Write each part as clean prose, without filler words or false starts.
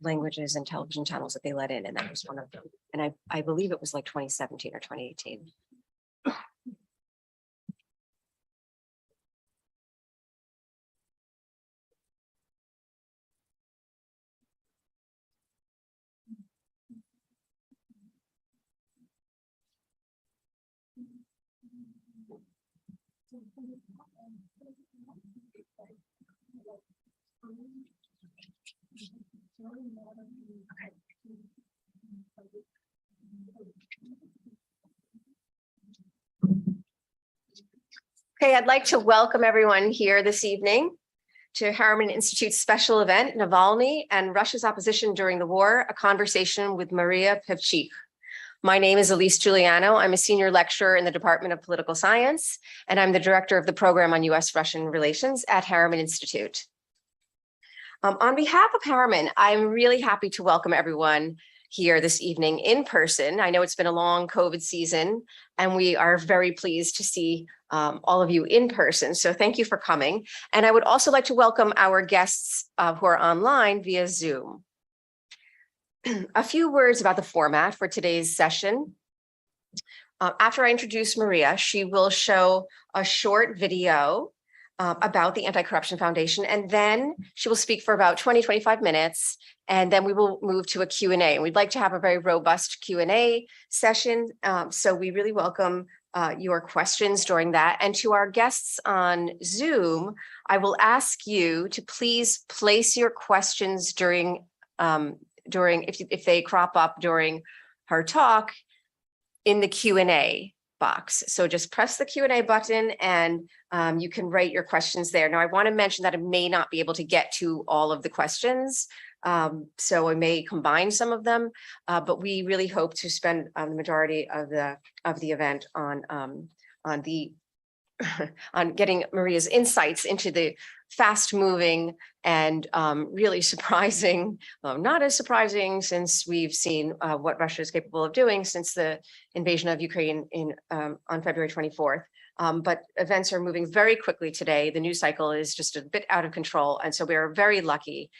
languages and television channels that they let in, and that was one of them. And I believe it was like 2017 or 2018. Okay, I'd like to welcome everyone here this evening to Harriman Institute's special event, Navalny and Russia's Opposition During the War, a conversation with Maria Pevchikh. My name is Elise Giuliano. I'm a senior lecturer in the Department of Political Science, and I'm the director of the program on US-Russian relations at Harriman Institute. On behalf of Harriman, I'm really happy to welcome everyone here this evening in person. I know it's been a long COVID season, and we are very pleased to see all of you in person. So thank you for coming. And I would also like to welcome our guests who are online via Zoom. A few words about the format for today's session. After I introduce Maria, she will show a short video about the Anti-Corruption Foundation, and then she will speak for about 20-25 minutes, and then we will move to a Q&A. And we'd like to have a very robust Q&A session, so we really welcome your questions during that. And to our guests on Zoom, I will ask you to please place your questions during if they crop up during her talk in the Q&A box. So just press the Q&A button and you can write your questions there. Now, I want to mention that I may not be able to get to all of the questions, so I may combine some of them, but we really hope to spend the majority of the event on getting Maria's insights into the fast-moving and really surprising, not as surprising since we've seen what Russia is capable of doing since the invasion of Ukraine on February 24th. But events are moving very quickly today. The news cycle is just a bit out of control. And so we are very lucky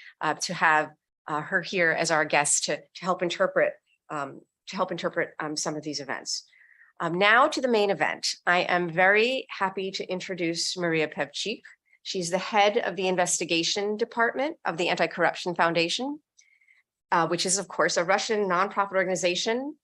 to have her here as our guest to help interpret some of these events. Now to the main event. I am very happy to introduce Maria Pevchikh. She's the head of the investigation department of the Anti-Corruption Foundation, which is, of course, a Russian nonprofit organization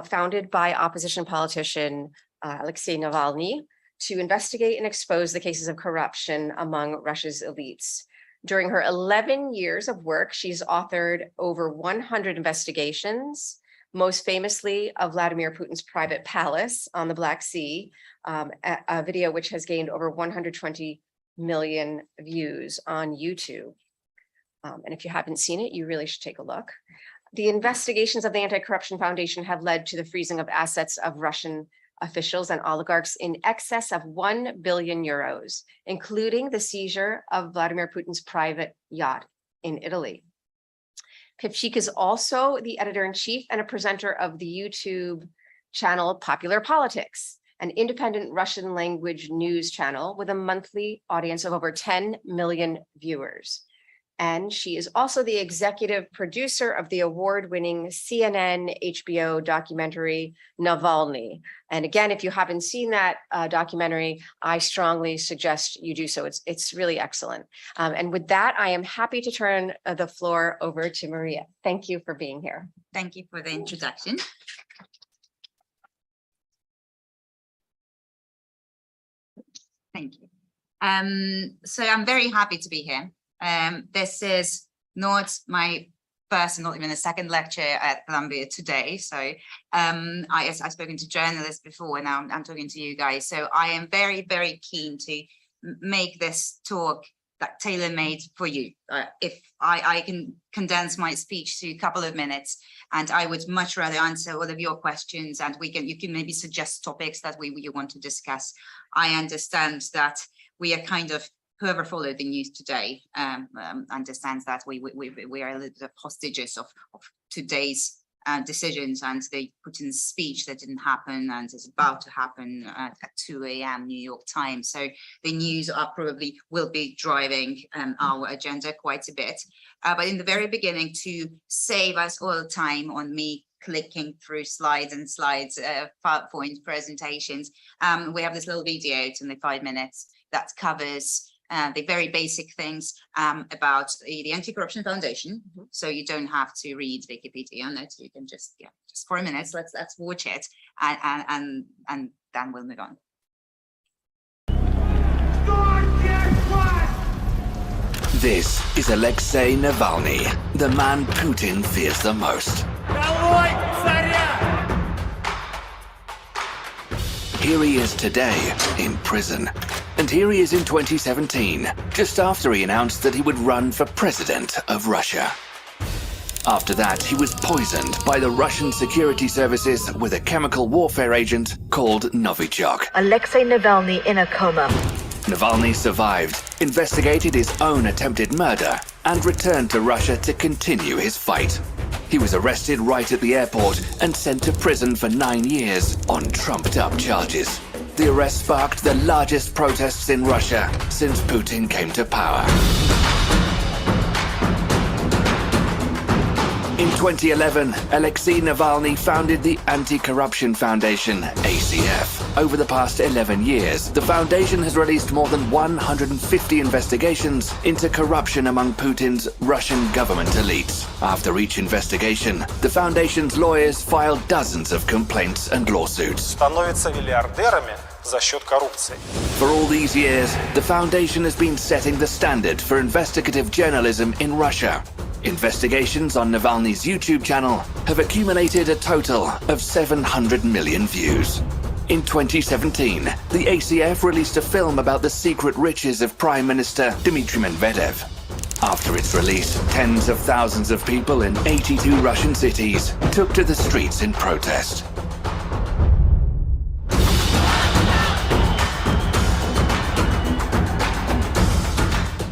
founded by opposition politician Alexei Navalny to investigate and expose the cases of corruption among Russia's elites. During her 11 years of work, she's authored over 100 investigations, most famously of Vladimir Putin's private palace on the Black Sea, a video which has gained over 120 million views on YouTube. And if you haven't seen it, you really should take a look. The investigations of the Anti-Corruption Foundation have led to the freezing of assets of Russian officials and oligarchs in excess of 1 billion euros, including the seizure of Vladimir Putin's private yacht in Italy. Pevchikh is also the editor-in-chief and a presenter of the YouTube channel Popular Politics, an independent Russian language news channel with a monthly audience of over 10 million viewers. And she is also the executive producer of the award-winning CNN HBO documentary, Navalny. And again, if you haven't seen that documentary, I strongly suggest you do so. It's really excellent. And with that, I am happy to turn the floor over to Maria. Thank you for being here. Thank you for the introduction. Thank you. So I'm very happy to be here. This is not my first and not even a second lecture at Columbia today. So I've spoken to journalists before, and now I'm talking to you guys. So I am very, very keen to make this talk tailor-made for you. If I can condense my speech to a couple of minutes, and I would much rather answer all of your questions, and you can maybe suggest topics that you want to discuss. I understand that we are kind of, whoever followed the news today understands that we are a little bit of hostages of today's decisions, and the Putin's speech that didn't happen and is about to happen at 2 a.m. New York time. So the news probably will be driving our agenda quite a bit. But in the very beginning, to save us all time on me clicking through slides and slides, PowerPoint presentations, we have this little video, it's only 5 minutes, that covers the very basic things about the Anti-Corruption Foundation. So you don't have to read Wikipedia on it. You can just, just 4 minutes. Let's watch it, and then we'll move on. This is Alexei Navalny, the man Putin fears the most. Here he is today, in prison. And here he is in 2017, just after he announced that he would run for president of Russia. After that, he was poisoned by the Russian security services with a chemical warfare agent called Novichok. Alexei Navalny in a coma. Navalny survived, investigated his own attempted murder, and returned to Russia to continue his fight. He was arrested right at the airport and sent to prison for 9 years on trumped-up charges. The arrest sparked the largest protests in Russia since Putin came to power. In 2011, Alexei Navalny founded the Anti-Corruption Foundation, ACF. Over the past 11 years, the foundation has released more than 150 investigations into corruption among Putin's Russian government elites. After each investigation, the foundation's lawyers filed dozens of complaints and lawsuits. Становятся миллиардерами за счет коррупции. For all these years, the foundation has been setting the standard for investigative journalism in Russia. Investigations on Navalny's YouTube channel have accumulated a total of 700 million views. In 2017, the ACF released a film about the secret riches of Prime Minister Dmitry Medvedev. After its release, tens of thousands of people in 82 Russian cities took to the streets in protest.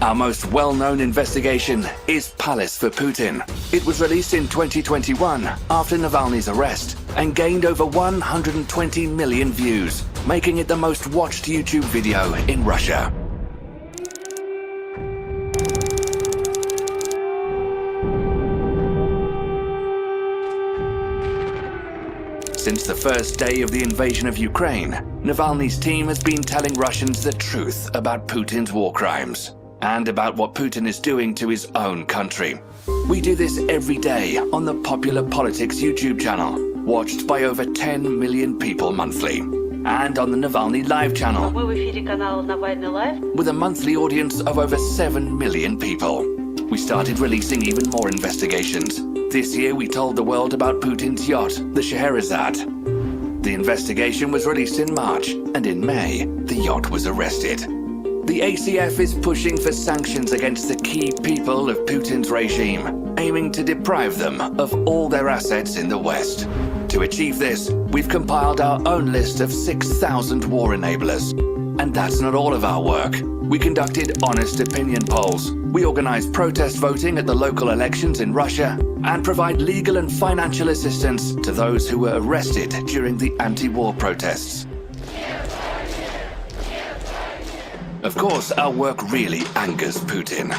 Our most well-known investigation is Palace for Putin. It was released in 2021 after Navalny's arrest and gained over 120 million views, making it the most watched YouTube video in Russia. Since the first day of the invasion of Ukraine, Navalny's team has been telling Russians the truth about Putin's war crimes and about what Putin is doing to his own country. We do this every day on the Popular Politics YouTube channel, watched by over 10 million people monthly, and on the Navalny Live channel, with a monthly audience of over 7 million people. We started releasing even more investigations. This year we told the world about Putin's yacht, the Scheherazade. The investigation was released in March, and in May, the yacht was arrested. The ACF is pushing for sanctions against the key people of Putin's regime, aiming to deprive them of all their assets in the West. To achieve this, we've compiled our own list of 6,000 war enablers. And that's not all of our work. We conducted honest opinion polls. We organized protest voting at the local elections in Russia and provide legal and financial assistance to those who were arrested during the anti-war protests. Of course, our work really angers Putin.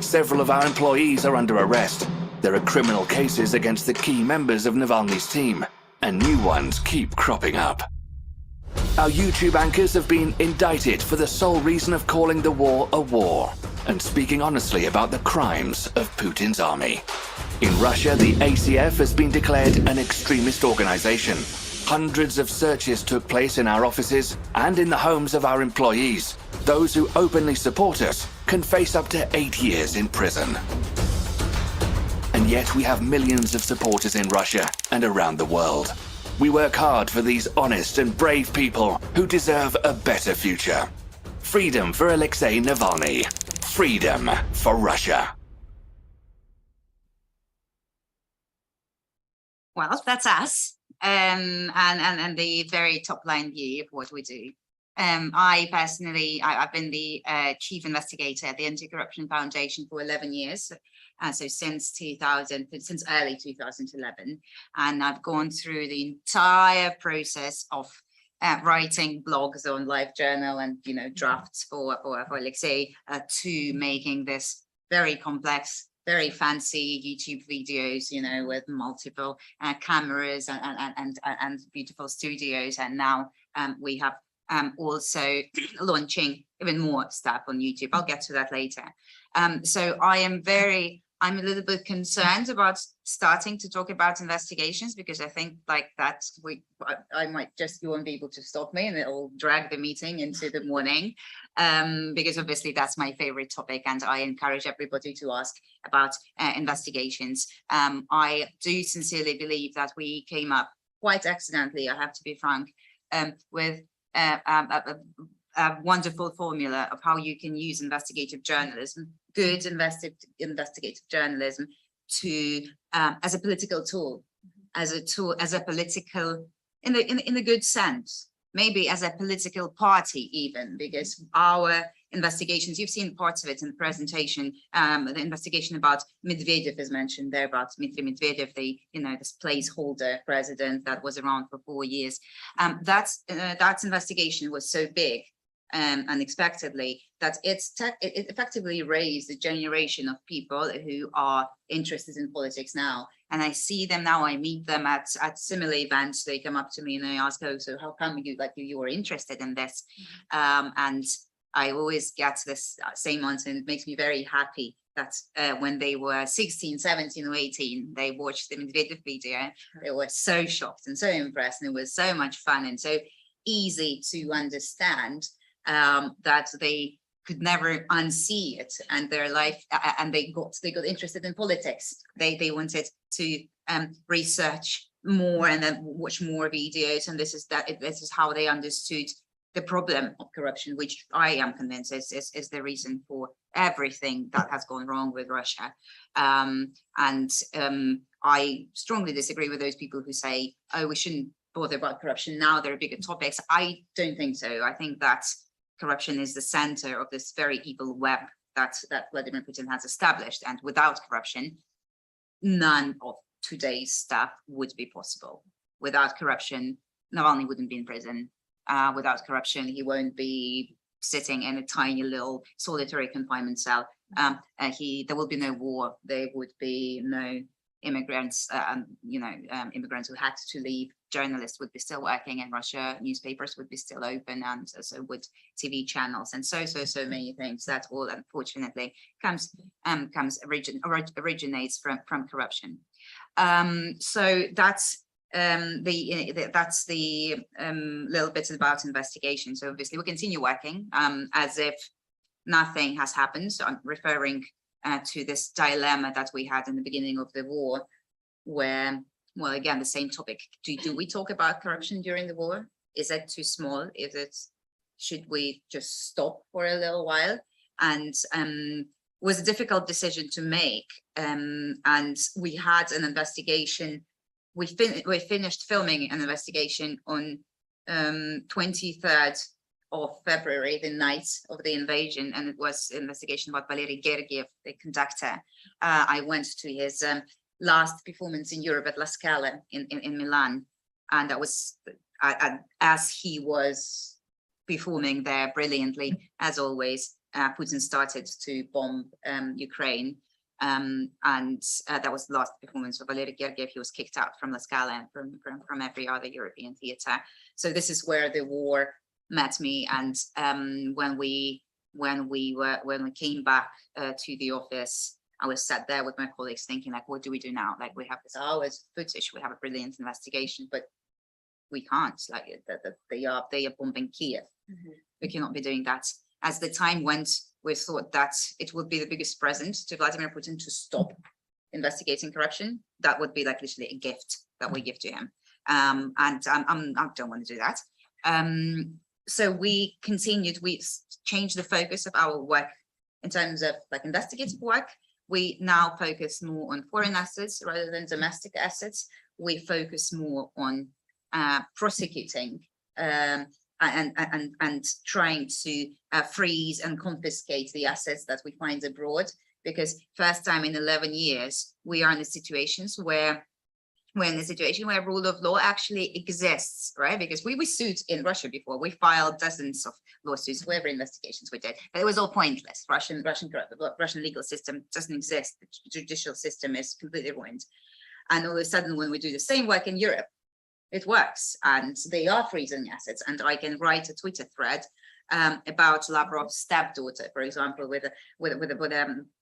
Several of our employees are under arrest. There are criminal cases against the key members of Navalny's team, and new ones keep cropping up. Our YouTube anchors have been indicted for the sole reason of calling the war a war and speaking honestly about the crimes of Putin's army. In Russia, the ACF has been declared an extremist organization. Hundreds of searches took place in our offices and in the homes of our employees. Those who openly support us can face up to 8 years in prison. And yet we have millions of supporters in Russia and around the world. We work hard for these honest and brave people who deserve a better future. Freedom for Alexei Navalny. Freedom for Russia. Well, that's us. And the very top line view of what we do. I personally, I've been the chief investigator at the Anti-Corruption Foundation for 11 years. So since early 2011, and I've gone through the entire process of writing blogs on LiveJournal and drafts for Alexei, to making this very complex, very fancy YouTube videos, with multiple cameras and beautiful studios. And now we have also launching even more stuff on YouTube. I'll get to that later. So I'm a little bit concerned about starting to talk about investigations, because I think you won't be able to stop me, and it'll drag the meeting into the morning, because obviously that's my favorite topic, and I encourage everybody to ask about investigations. I do sincerely believe that we came up quite accidentally, I have to be frank, with a wonderful formula of how you can use investigative journalism, good investigative journalism, to as a political tool, as a political, in the good sense, maybe as a political party even, because our investigations, you've seen parts of it in the presentation, the investigation about Medvedev is mentioned there, about Dmitry Medvedev, this placeholder president that was around for 4 years. That investigation was so big, unexpectedly, that it effectively raised a generation of people who are interested in politics now. And I see them now, I meet them at similar events. They come up to me and they ask, oh, so how come you were interested in this? And I always get this same answer, and it makes me very happy that when they were 16, 17 or 18, they watched the Medvedev video. They were so shocked and so impressed, and it was so much fun and so easy to understand that they could never unsee it, and their life, and they got interested in politics. They wanted to research more and then watch more videos, and this is how they understood the problem of corruption, which I am convinced is the reason for everything that has gone wrong with Russia. I strongly disagree with those people who say, oh, we shouldn't bother about corruption now, there are bigger topics. I don't think so. I think that corruption is the center of this very evil web that Vladimir Putin has established. And without corruption, none of today's stuff would be possible. Without corruption, Navalny wouldn't be in prison. Without corruption, he won't be sitting in a tiny little solitary confinement cell. There will be no war. There would be no immigrants, immigrants who had to leave. Journalists would be still working in Russia. Newspapers would be still open, and so would TV channels, and so many things. That all, unfortunately, originates from corruption. So that's the little bit about investigation. So obviously we continue working as if nothing has happened. So I'm referring to this dilemma that we had in the beginning of the war, where, well, again, the same topic. Do we talk about corruption during the war? Is it too small? Should we just stop for a little while? And was a difficult decision to make. And we had an investigation. We finished filming an investigation on 23rd of February, the night of the invasion, and it was an investigation about Valery Gergiev, the conductor. I went to his last performance in Europe at La Scala in Milan, and that was as he was performing there brilliantly, as always. Putin started to bomb Ukraine. And that was the last performance for Valery Gergiev. He was kicked out from La Scala and from every other European theater. So this is where the war met me. And when we came back to the office, I was sat there with my colleagues thinking, like, what do we do now? Like, we have this hours footage, we have a brilliant investigation, but we can't. Like, they are bombing Kiev. Mm-hmm. We cannot be doing that. As the time went, we thought that it would be the biggest present to Vladimir Putin to stop investigating corruption. That would be like literally a gift that we give to him. And I don't want to do that. So we continued, we changed the focus of our work in terms of like investigative work. We now focus more on foreign assets rather than domestic assets. We focus more on prosecuting and trying to freeze and confiscate the assets that we find abroad. because first time in 11 years, we are in we're in a situation where rule of law actually exists, right? Because we sued in Russia before. We filed dozens of lawsuits, whatever investigations we did, but it was all pointless. Russian legal system doesn't exist. The judicial system is completely ruined. And all of a sudden, when we do the same work in Europe, it works, and they are freezing assets. And I can write a Twitter thread about Lavrov's stepdaughter, for example, with a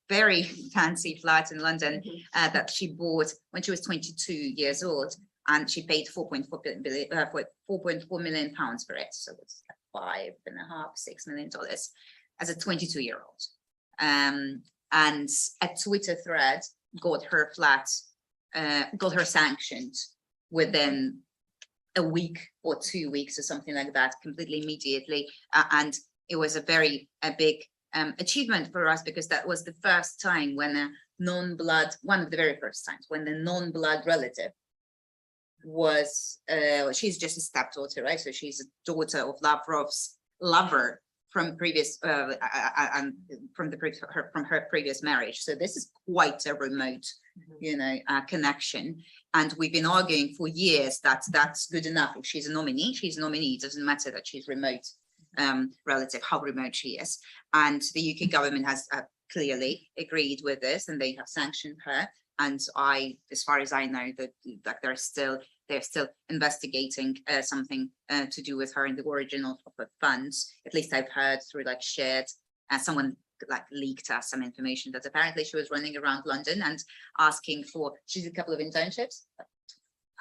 very fancy flat in London that she bought when she was 22 years old, and she paid 4.4 million pounds for it. So it's like $5.5–6 million as a 22-year-old. And a Twitter thread got her flat, got her sanctioned within a week or 2 weeks or something like that, completely immediately. And it was a big achievement for us, because that was the first time when a non-blood, one of the very first times when the non-blood relative was, she's just a stepdaughter, right? So she's a daughter of Lavrov's lover from previous, from her previous marriage. So this is quite a remote, connection. And we've been arguing for years that that's good enough. If she's a nominee, she's a nominee. It doesn't matter that she's remote relative, how remote she is. And the UK government has clearly agreed with this, and they have sanctioned her. And as far as I know, that they're still investigating something to do with her in the origin of the funds. At least I've heard through shared, someone leaked us some information that apparently she was running around London and asking for, she did a couple of internships,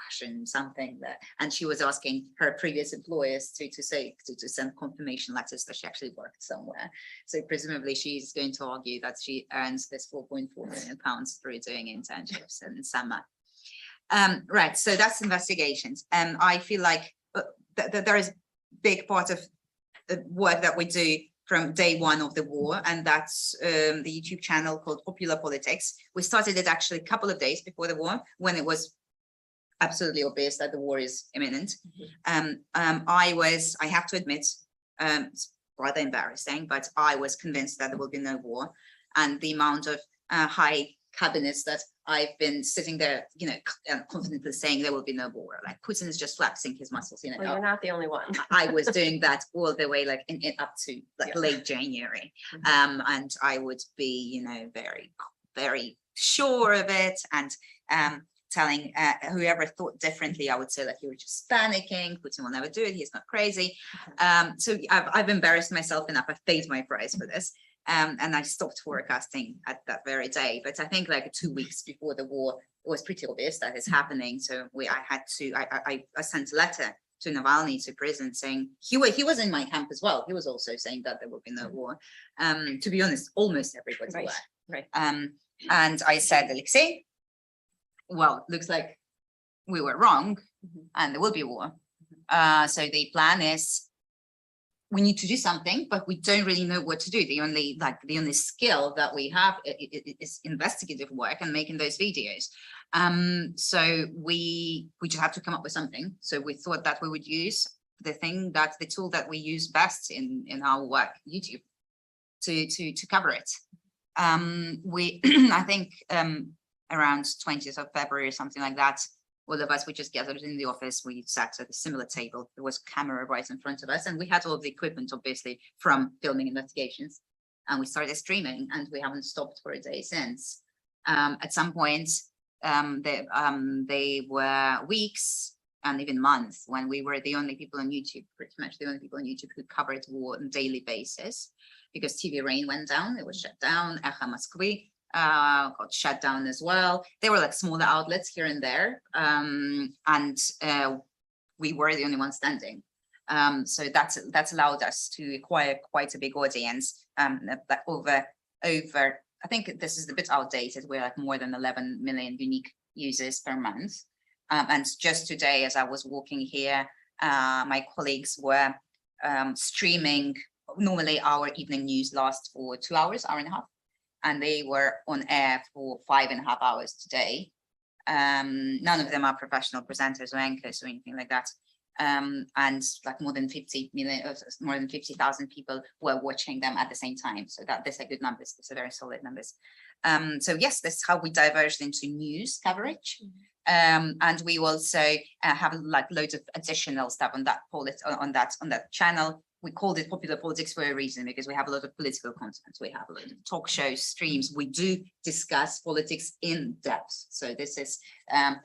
fashion something there, and she was asking her previous employers to send confirmation letters that she actually worked somewhere. So presumably she's going to argue that she earns this 4.4 million pounds through doing internships in summer. Right, so that's investigations. And I feel like there is a big part of the work that we do from day one of the war, and that's the YouTube channel called Popular Politics. We started it actually a couple of days before the war, when it was absolutely obvious that the war is imminent. I have to admit, it's rather embarrassing, but I was convinced that there will be no war. And the amount of high cabinets that I've been sitting there, confidently saying there will be no war. Like Putin is just flexing his muscles. Well, you're not the only one. I was doing that all the way, up to late January, and I would be, very, very sure of it, and telling whoever thought differently, I would say you were just panicking. Putin will never do it. He's not crazy. So I've embarrassed myself enough. I've paid my price for this. And I stopped forecasting at that very day. But I think 2 weeks before the war, it was pretty obvious that it's happening. So I sent a letter to Navalny, to prison, saying he was in my camp as well. He was also saying that there would be no war. To be honest, almost everybody were. Right. And I said, Alexei, well, looks like we were wrong, and there will be war. So the plan is, we need to do something, but we don't really know what to do. The only skill that we have is investigative work and making those videos. So we just have to come up with something. So we thought that we would use the tool that we use best in our work, YouTube, to cover it. I think around 20th of February or something like that, all of us, we just gathered in the office. We sat at a similar table. There was a camera right in front of us, and we had all of the equipment, obviously, from filming investigations. And we started streaming, and we haven't stopped for a day since. At some point, they were weeks and even months when we were the only people on YouTube, pretty much the only people on YouTube who covered war on a daily basis, because TV Rain went down. It was shut down. Echo Moskvy got shut down as well. They were smaller outlets here and there, and we were the only ones standing. So that's allowed us to acquire quite a big audience. Over I think this is a bit outdated. We're more than 11 million unique users per month. And just today, as I was walking here, my colleagues were streaming. Normally, our evening news lasts for 2 hours, hour and a half. And they were on air for 5.5 hours today. None of them are professional presenters or anchors or anything like that. and like more than 50,000 people were watching them at the same time. So these are good numbers. These are very solid numbers. So yes, this is how we diverged into news coverage. And we also have like loads of additional stuff on that channel. We called it Popular Politics for a reason, because we have a lot of political content. We have a lot of talk shows, streams. We do discuss politics in depth. So this is,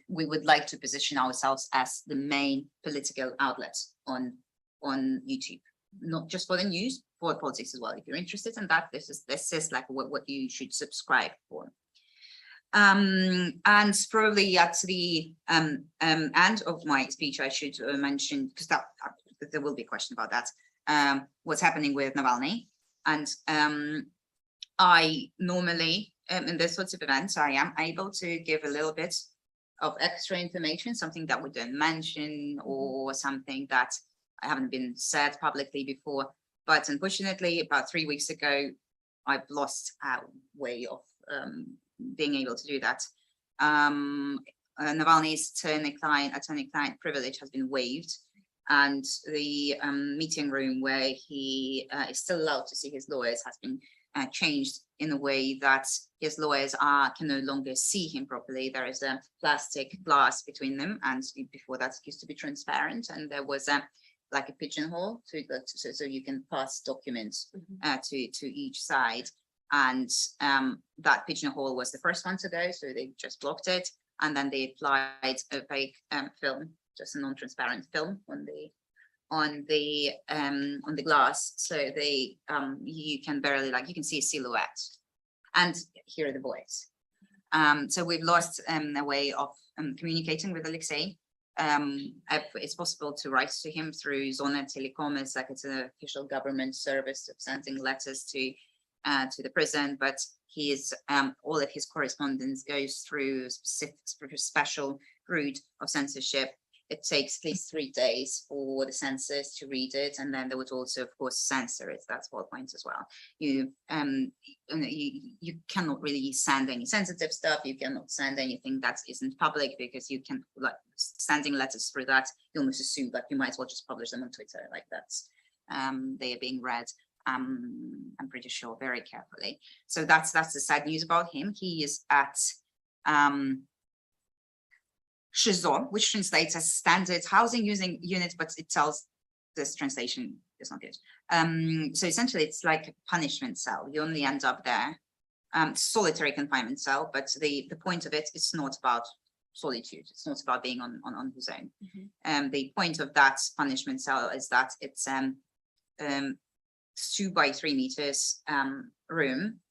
we would like to position ourselves as the main political outlet on YouTube, not just for the news, for politics as well. If you're interested in that, this is like what you should subscribe for. And probably at the end of my speech, I should mention, because there will be a question about that, what's happening with Navalny. And I normally, in this sorts of events, I am able to give a little bit of extra information, something that we don't mention or something that I haven't been said publicly before. But unfortunately, about 3 weeks ago, I've lost our way of being able to do that. Navalny's attorney-client privilege has been waived, and the meeting room where he is still allowed to see his lawyers has been changed in a way that his lawyers can no longer see him properly. There is a plastic glass between them, and before that it used to be transparent, and there was like a pigeonhole so you can pass documents to each side. And that pigeonhole was the first one to go, so they just blocked it, and then they applied a fake film, just a non-transparent film on the glass, so they you can barely, like, you can see a silhouette and hear the voice. So we've lost a way of communicating with Alexei. It's possible to write to him through Zona Telecom, it's an official government service of sending letters to the prison, but he is all of his correspondence goes through a special route of censorship. It takes at least 3 days for the censors to read it, and then they would also, of course, censor it. That's the point as well. You cannot really send any sensitive stuff. You cannot send anything that isn't public, because you can, like, sending letters through that, you almost assume that you might as well just publish them on Twitter, like that's they are being read. I'm pretty sure very carefully. So that's the sad news about him. He is at SHIZO, which translates as standard housing using unit, but it tells this translation is not good. So essentially it's like a punishment cell. You only end up there, solitary confinement cell, but the point of it is not about solitude. It's not about being on his own. The point of that punishment cell is that it's 2 by 3 meters room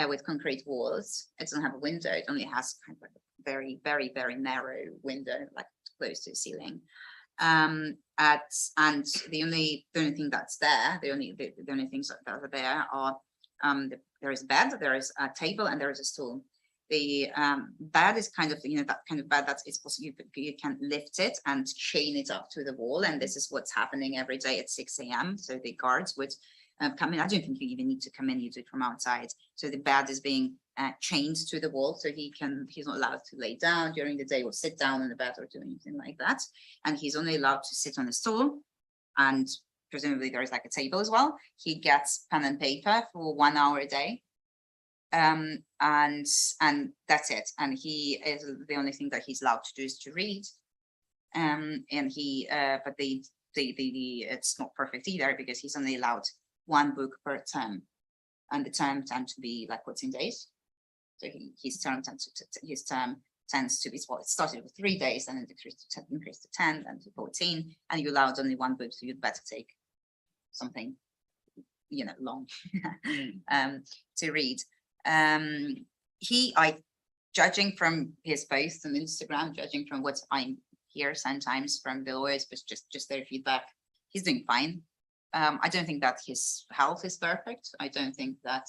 with concrete walls. It doesn't have a window. It only has kind of like a very, very, very narrow window, like close to the ceiling. And the only thing that's there, the only things that are there are there is a bed, there is a table, and there is a stool. The bed is kind of, that kind of bed that it's possible you can lift it and chain it up to the wall, and this is what's happening every day at 6 a.m. So the guards would come in. I don't think you even need to come in, you do it from outside. So the bed is being chained to the wall, so he's not allowed to lay down during the day or sit down in the bed or do anything like that. And he's only allowed to sit on a stool, and presumably there is like a table as well. He gets pen and paper for 1 hour a day. And that's it. And he is, the only thing that he's allowed to do is to read. And he, but it's not perfect either, because he's only allowed 1 book per term, and the term tend to be like 14 days. So his term tends to be, well, it started with 3 days, and it increased to 10, then to 14, and you're allowed only 1 book, so you'd better take something, long to read. Judging from his posts on Instagram, judging from what I hear sometimes from the lawyers, but just their feedback, he's doing fine. I don't think that his health is perfect. I don't think that,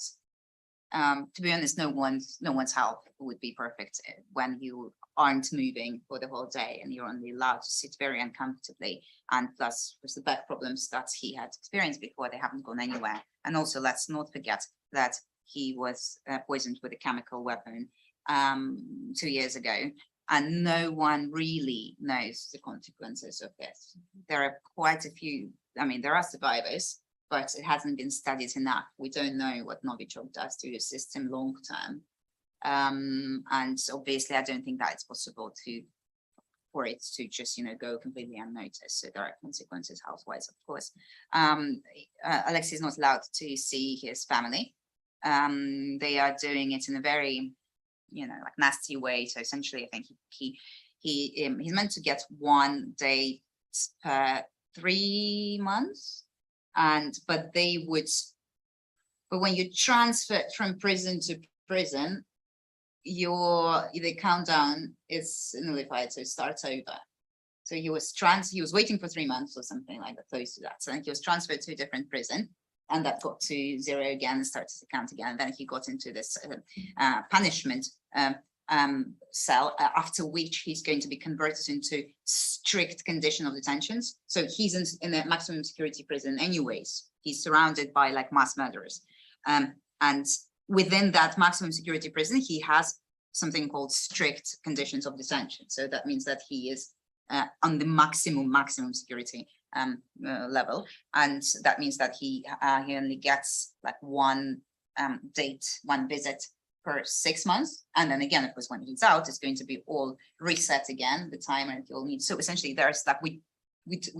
to be honest, no one's health would be perfect when you aren't moving for the whole day and you're only allowed to sit very uncomfortably. And plus, with the back problems that he had experienced before, they haven't gone anywhere. And also, let's not forget that he was poisoned with a chemical weapon 2 years ago. and no one really knows the consequences of this. There are quite a few, I mean, there are survivors, but it hasn't been studied enough. We don't know what Novichok does to your system long term. And obviously, I don't think that it's possible for it to just, go completely unnoticed. So there are consequences health-wise, of course. Alexei is not allowed to see his family. They are doing it in a very, like nasty way. So essentially, I think he's meant to get 1 day per 3 months. But when you transfer from prison to prison, the countdown is nullified, so it starts over. So he was waiting for 3 months or something like that, close to that. So he was transferred to a different prison, and that got to 0 again and started to count again. And then he got into this punishment cell, after which he's going to be converted into strict condition of detentions. So he's in a maximum security prison anyways. He's surrounded by like mass murderers. And within that maximum security prison, he has something called strict conditions of detention. So that means that he is on the maximum security level. And that means that he only gets like one visit per 6 months. And then again, of course, when he's out, it's going to be all reset again, the time and he'll need. So essentially there's like, we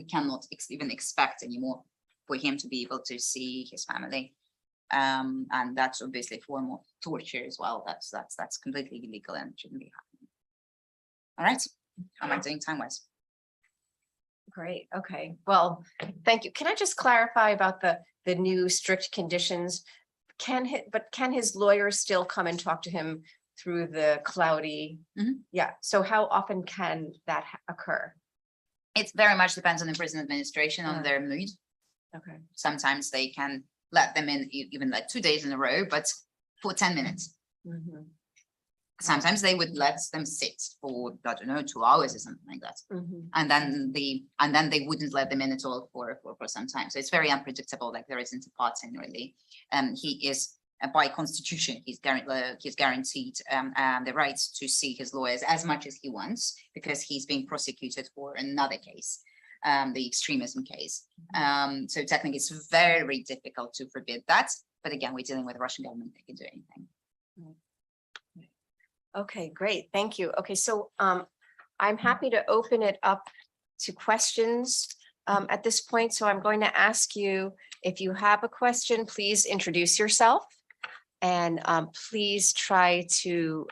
cannot even expect anymore for him to be able to see his family. And that's obviously a form of torture as well. That's completely illegal and shouldn't be happening. All right, how am I doing time-wise? Great. Okay. Well, thank you. Can I just clarify about the new strict conditions? Can his lawyer still come and talk to him through the cloudy? Yeah. So how often can that occur? It very much depends on the prison administration, on their mood. Okay. Sometimes they can let them in even like 2 days in a row, but for 10 minutes. Sometimes they would let them sit for, I don't know, 2 hours or something like that. And then they wouldn't let them in at all for some time. So it's very unpredictable, like there isn't a pattern really. He is, by constitution, he's guaranteed the right to see his lawyers as much as he wants, because he's being prosecuted for another case, the extremism case. So technically it's very difficult to forbid that. But again, we're dealing with the Russian government, they can do anything. Okay, great. Thank you. Okay, so I'm happy to open it up to questions at this point. So I'm going to ask you, if you have a question, please introduce yourself and please try to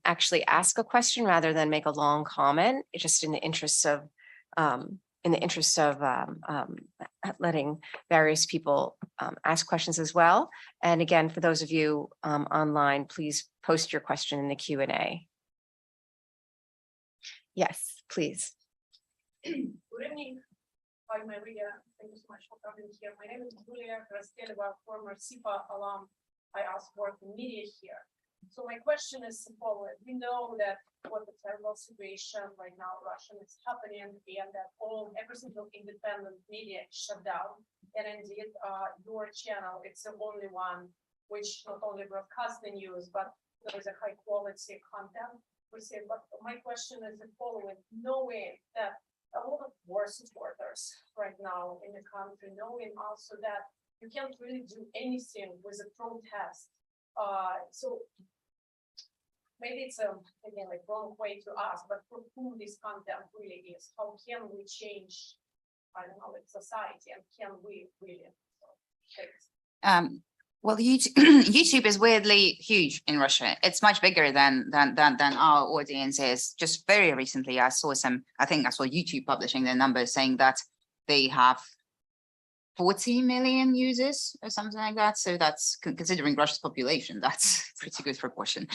actually ask a question rather than make a long comment, just in the interest of letting various people ask questions as well. And again, for those of you online, please post your question in the Q&A. Yes, please. Good evening. Hi, Maria. Thank you so much for coming here. My name is Julia Krasteleva, former SIPA alum. I also work in media here. So my question is the following. We know that what the terrible situation right now in Russia is happening, and that every single independent media is shut down. And indeed, your channel, it's the only one which not only broadcasts the news, but there is a high quality content. But my question is the following, knowing that a lot of war supporters right now in the country, knowing also that you can't really do anything with a protest. So maybe it's again like wrong way to ask, but for whom this content really is, how can we change, I don't know, like society, and can we really? Well, YouTube is weirdly huge in Russia. It's much bigger than our audience is. Just very recently, I saw YouTube publishing their numbers saying that they have 40 million users or something like that. So that's, considering Russia's population, that's pretty good proportion.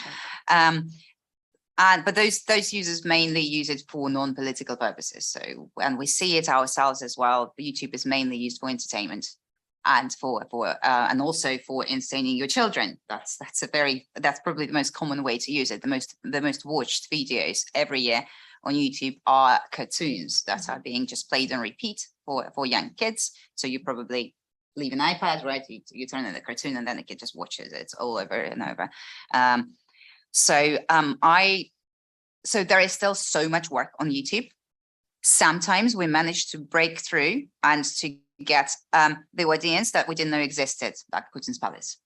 But those users mainly use it for non-political purposes. So, and we see it ourselves as well. YouTube is mainly used for entertainment and and also for entertaining your children. That's probably the most common way to use it. The most watched videos every year on YouTube are cartoons that are being just played on repeat for young kids. So you probably leave an iPad, right? You turn on the cartoon and then the kid just watches it all over and over. so there is still so much work on YouTube. Sometimes we manage to break through and to get the audience that we didn't know existed, like Putin's palace.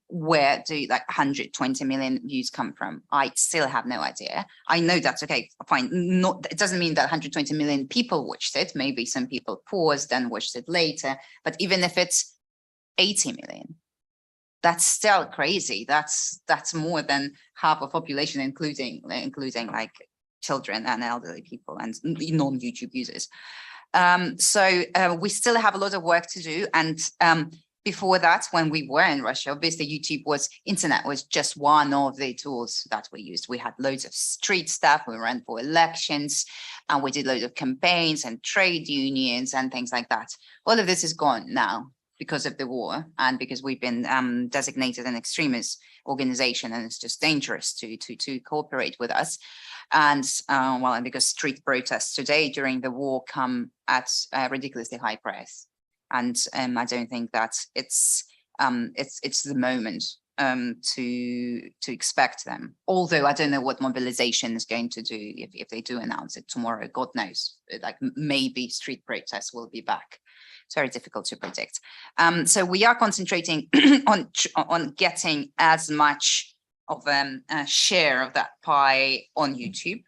Where do like 120 million views come from? I still have no idea. I know that's okay, fine. It doesn't mean that 120 million people watched it. Maybe some people paused and watched it later. But even if it's 80 million, that's still crazy. That's more than half of population, including like children and elderly people and non-YouTube users. So we still have a lot of work to do. And before that, when we were in Russia, obviously internet was just one of the tools that we used. We had loads of street stuff, we ran for elections, and we did loads of campaigns and trade unions and things like that. All of this is gone now because of the war and because we've been designated an extremist organization, and it's just dangerous to cooperate with us. And and because street protests today during the war come at a ridiculously high price, and I don't think that it's the moment to expect them. Although I don't know what mobilization is going to do if they do announce it tomorrow. God knows, like maybe street protests will be back. It's very difficult to predict. So we are concentrating on getting as much of a share of that pie on YouTube.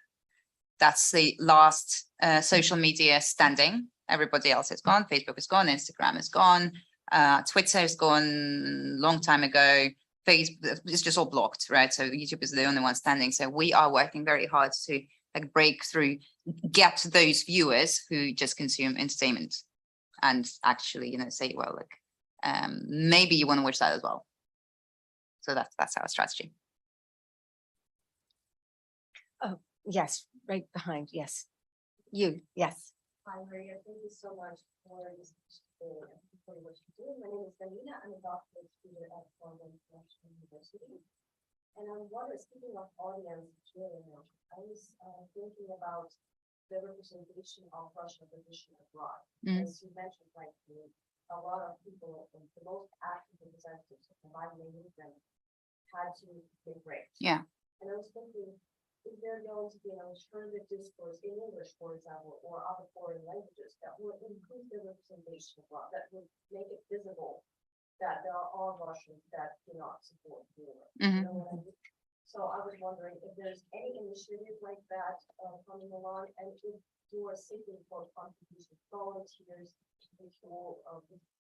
That's the last social media standing. Everybody else is gone. Facebook is gone. Instagram is gone. Twitter is gone long time ago. Facebook is just all blocked, right? So YouTube is the only one standing. So we are working very hard to like break through, get those viewers who just consume entertainment, and actually, say, well, like maybe you want to watch that as well. So that's our strategy. Oh, yes, right behind. Yes. You, yes. Hi, Maria. Thank you so much for this for what you do. My name is Galina. I'm a doctoral student at Harriman Institute. And I'm wondering, speaking of audience, I was thinking about the representation of Russian opposition abroad. As you mentioned, like a lot of people, the most active representatives of the Navalny movement had to take breaks. Yeah. And I was thinking, is there going to be an alternative discourse in English, for example, or other foreign languages that would increase the representation abroad, that would make it visible that there are Russians that do not support the war? You know what I mean? So I was wondering if there's any initiative like that coming along, and if you are seeking for contributions, volunteers, if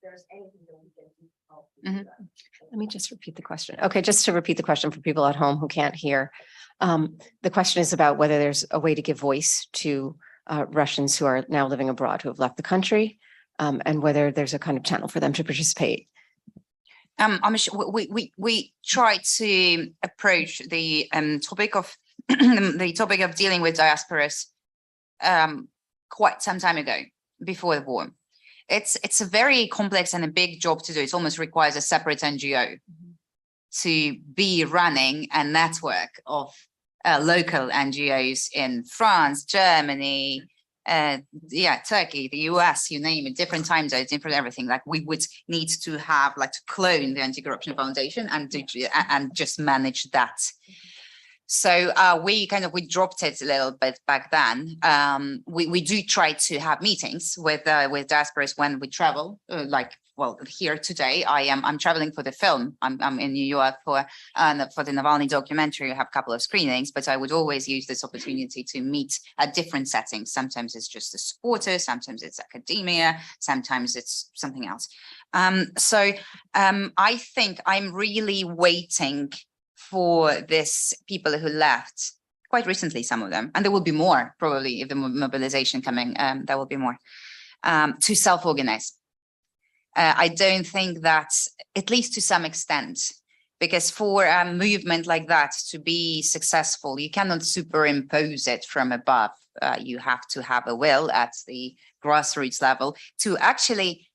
there's anything that we can do to help do that. Let me just repeat the question. Okay, just to repeat the question for people at home who can't hear. The question is about whether there's a way to give voice to Russians who are now living abroad, who have left the country, and whether there's a kind of channel for them to participate. I'm sure we try to approach the topic of the topic of dealing with diasporas quite some time ago, before the war. It's a very complex and a big job to do. It almost requires a separate NGO to be running a network of local NGOs in France, Germany, Turkey, the US, you name it, different time zones, different everything. Like we would need to have to clone the Anti-Corruption Foundation and just manage that. So we dropped it a little bit back then. We do try to have meetings with diasporas when we travel. Here today, I'm traveling for the film. I'm in New York for the Navalny documentary. I have a couple of screenings, but I would always use this opportunity to meet at different settings. Sometimes it's just the supporters, sometimes it's academia, sometimes it's something else. I think I'm really waiting for this people who left quite recently, some of them, and there will be more probably if the mobilization coming, there will be more, to self-organize. I don't think that, at least to some extent, because for a movement like that to be successful, you cannot superimpose it from above. You have to have a will at the grassroots level to actually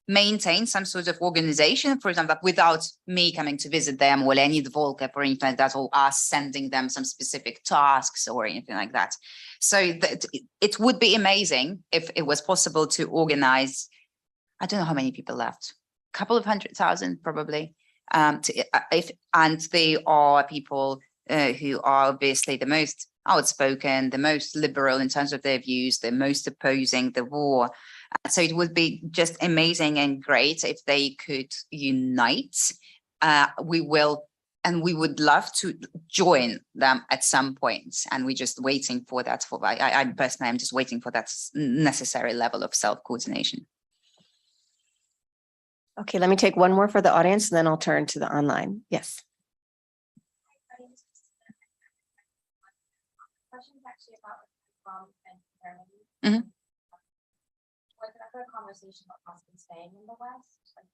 maintain some sort of organization, for example, without me coming to visit them or Leonid Volkov or anything like that, or us sending them some specific tasks or anything like that. So it would be amazing if it was possible to organize. I don't know how many people left, a couple of 100,000 probably. And they are people who are obviously the most outspoken, the most liberal in terms of their views, the most opposing the war. So it would be just amazing and great if they could unite. We would love to join them at some point. And we're just waiting for that. I personally am just waiting for that necessary level of self-coordination. Okay, let me take one more for the audience and then I'll turn to the online. Yes. Question's actually about and Mhm. was there ever a conversation about possibly staying in the West? Like,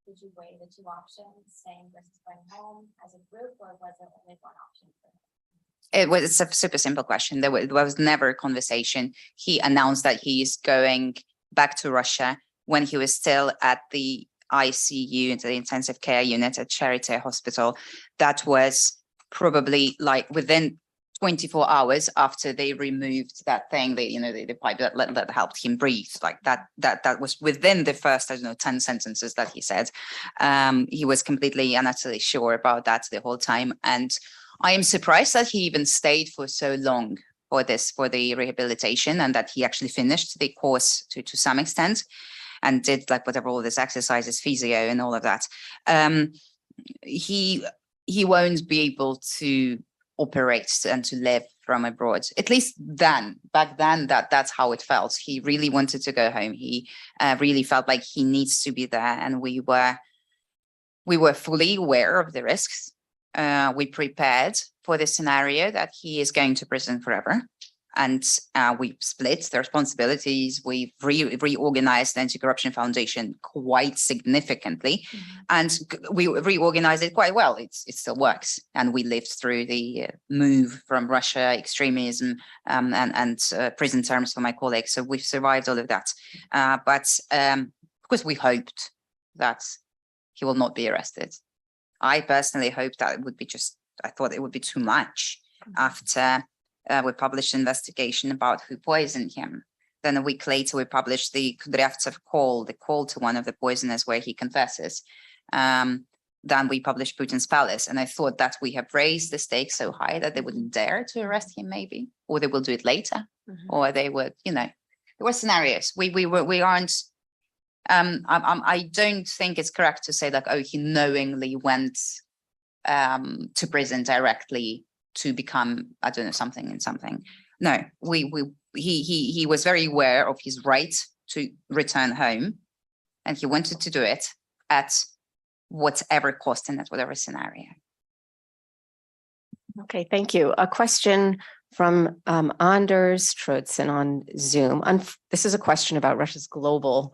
did you weigh the two options, staying versus going home as a group, or was there only one option for him? It's a super simple question. There was never a conversation. He announced that he is going back to Russia when he was still at the ICU, the intensive care unit at Charité Hospital. That was probably like within 24 hours after they removed that thing, the pipe that helped him breathe. Like that was within the first, 10 sentences that he said. He was completely and utterly sure about that the whole time. And I am surprised that he even stayed for so long for the rehabilitation, and that he actually finished the course to some extent and did like whatever all this exercises, physio and all of that. He won't be able to operate and to live from abroad, at least back then that's how it felt. He really wanted to go home. He really felt like he needs to be there, and we were fully aware of the risks. We prepared for the scenario that he is going to prison forever, and we split the responsibilities. We've reorganized the Anti-Corruption Foundation quite significantly, and we reorganized it quite well. It still works, and we lived through the move from Russia, extremism, and prison terms for my colleagues. So we've survived all of that. But of course, we hoped that he will not be arrested. I personally hoped that it would be I thought it would be too much after we published an investigation about who poisoned him. Then a week later, we published the Kudryavtsev call, the call to one of the poisoners where he confesses. Then we published Putin's Palace. And I thought that we have raised the stakes so high that they wouldn't dare to arrest him maybe, or they will do it later, or they would, there were scenarios. We aren't, I don't think it's correct to say like, oh, he knowingly went to prison directly to become, I don't know, something and something. No, he was very aware of his right to return home, and he wanted to do it at whatever cost and at whatever scenario. Okay, thank you. A question from Anders Trudson on Zoom. This is a question about Russia's global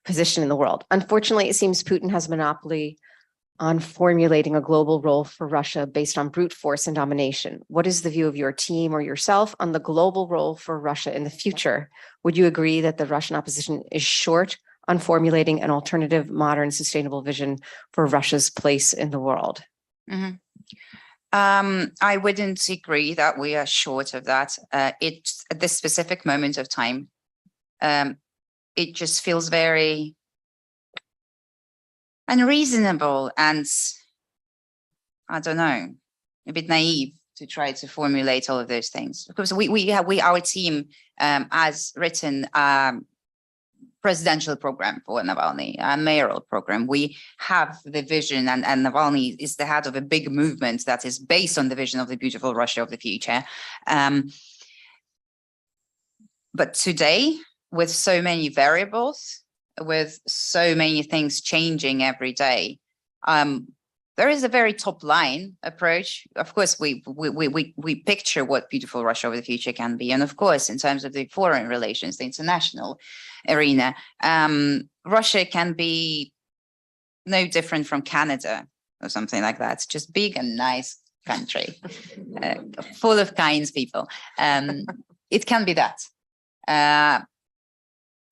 position in the world. Unfortunately, it seems Putin has a monopoly on formulating a global role for Russia based on brute force and domination. What is the view of your team or yourself on the global role for Russia in the future? Would you agree that the Russian opposition is short on formulating an alternative, modern, sustainable vision for Russia's place in the world? I wouldn't agree that we are short of that. At this specific moment of time, it just feels very unreasonable and, I don't know, a bit naive to try to formulate all of those things, because our team has written presidential program for Navalny, a mayoral program. We have the vision, and Navalny is the head of a big movement that is based on the vision of the beautiful Russia of the future. But today, with so many variables, with so many things changing every day, there is a very top line approach. Of course, we picture what beautiful Russia of the future can be, and of course, in terms of the foreign relations, the international arena, Russia can be no different from Canada or something like that. It's just big and nice country, full of kind people. It can be that.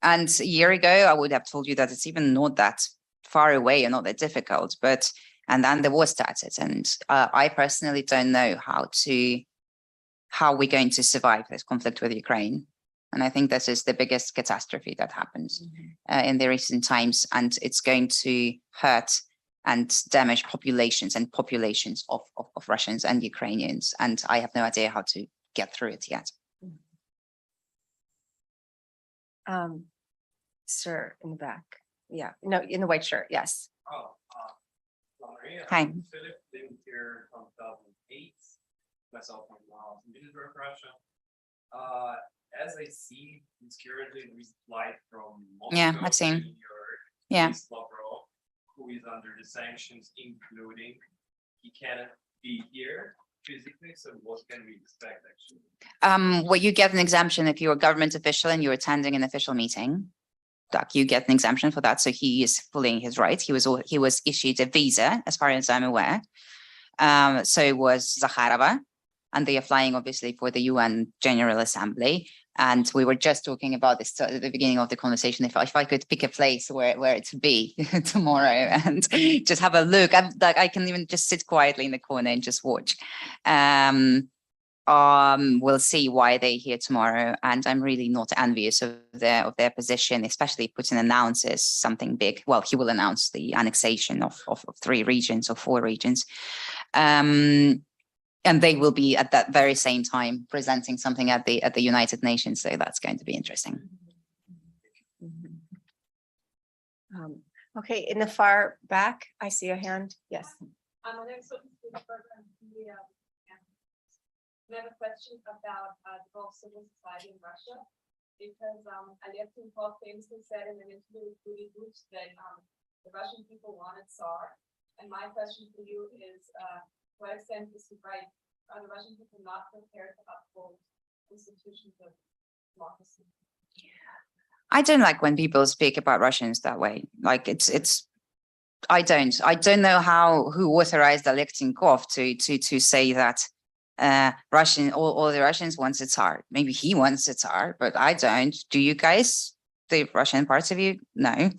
And a year ago, I would have told you that it's even not that far away and not that difficult. And then the war started, and I personally don't know how we're going to survive this conflict with Ukraine. And I think this is the biggest catastrophe that happens in the recent times, and it's going to hurt and damage populations and populations of Russians and Ukrainians. And I have no idea how to get through it yet. Sir, in the back. Yeah, no, in the white shirt. Yes. Maria, Hi. Philip lived here from 2008. Myself from Minister of Russia. As I see, it's currently flight from Moscow. Yeah, I've seen. to New York. Yeah. Is Lavrov, who is under the sanctions, including he cannot be here physically. So what can we expect actually? Well, you get an exemption if you're a government official and you're attending an official meeting. Like you get an exemption for that, so he is fully in his rights. He was issued a visa, as far as I'm aware. So was Zakharova, and they are flying obviously for the UN General Assembly. And we were just talking about this at the beginning of the conversation. If I could pick a place where it would be tomorrow and just have a look, I can even just sit quietly in the corner and just watch. We'll see why they're here tomorrow, and I'm really not envious of their position, especially if Putin announces something big. Well, he will announce the annexation of 3 regions or 4 regions. And they will be at that very same time presenting something at the United Nations. So that's going to be interesting. Okay, in the far back, I see a hand. Yes. My name is I have a question about the role of civil society in Russia, because Alexenkov famously said in an interview with Rudy Boots that the Russian people wanted Tsar. And my question for you is, to what extent is he right? Are the Russian people not prepared to uphold institutions of democracy? I don't like when people speak about Russians that way. Like I don't know who authorized Alexenkov to say that all the Russians want a Tsar. Maybe he wants a Tsar, but I don't. Do you guys, the Russian parts of you? No.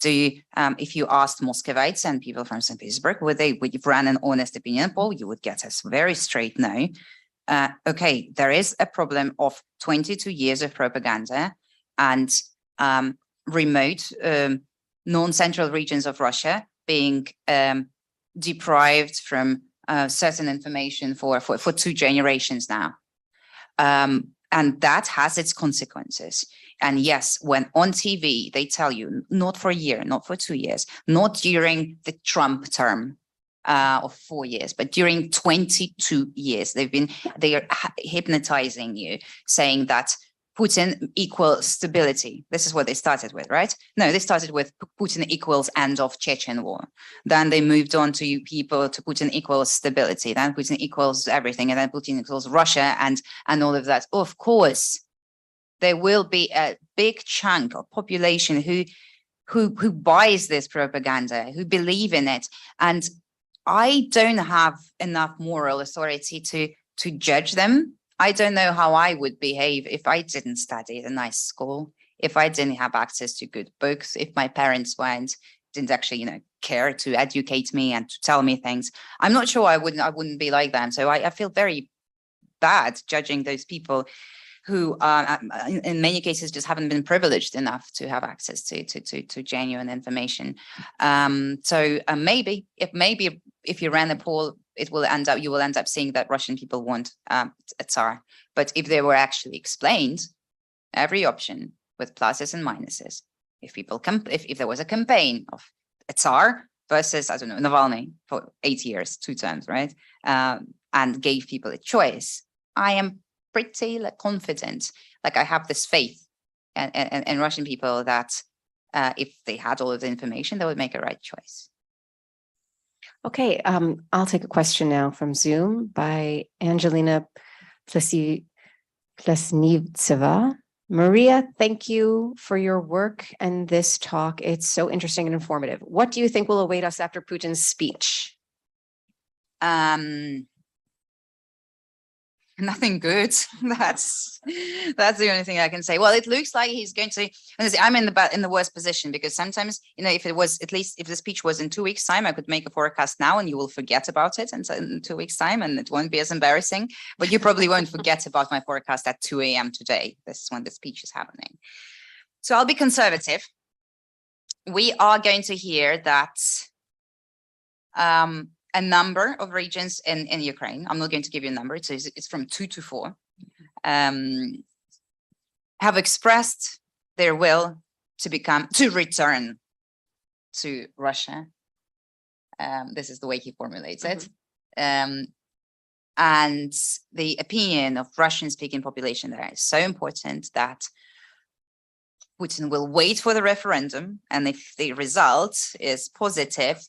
Do you, if you asked Muscovites and people from St. Petersburg, would you run an honest opinion poll, you would get a very straight no. Okay, there is a problem of 22 years of propaganda and remote non-central regions of Russia being deprived from certain information for 2 generations now. And that has its consequences. And yes, when on TV, they tell you, not for a year, not for 2 years, not during the Trump term of 4 years, but during 22 years, they are hypnotizing you, saying that Putin equals stability. This is what they started with, right? No, they started with Putin equals end of Chechen war. Then they moved on to Putin equals stability. Then Putin equals everything. And then Putin equals Russia and all of that. Of course, there will be a big chunk of population who buys this propaganda, who believe in it. And I don't have enough moral authority to judge them. I don't know how I would behave if I didn't study at a nice school, if I didn't have access to good books, if my parents didn't actually, care to educate me and to tell me things. I'm not sure I wouldn't be like them. So I feel very bad judging those people who in many cases just haven't been privileged enough to have access to genuine information. So maybe if you ran a poll, you will end up seeing that Russian people want a Tsar. But if they were actually explained, every option with pluses and minuses, if there was a campaign of a Tsar versus, I don't know, Navalny for 8 years, 2 terms, right? And gave people a choice, I am pretty confident, I have this faith in Russian people that if they had all of the information, they would make a right choice. Okay, I'll take a question now from Zoom by Angelina Plesnivtseva. Maria, thank you for your work and this talk. It's so interesting and informative. What do you think will await us after Putin's speech? Nothing good. That's the only thing I can say. Well, it looks like he's going to. I'm in the worst position because sometimes, if it was if the speech was in 2 weeks' time, I could make a forecast now, and you will forget about it in 2 weeks' time, and it won't be as embarrassing. But you probably won't forget about my forecast at 2 a.m. today. This is when the speech is happening. So I'll be conservative. We are going to hear that a number of regions in Ukraine. I'm not going to give you a number. It's from 2 to 4. Have expressed their will to return to Russia. This is the way he formulates it. And the opinion of Russian-speaking population there is so important that Putin will wait for the referendum, and if the result is positive,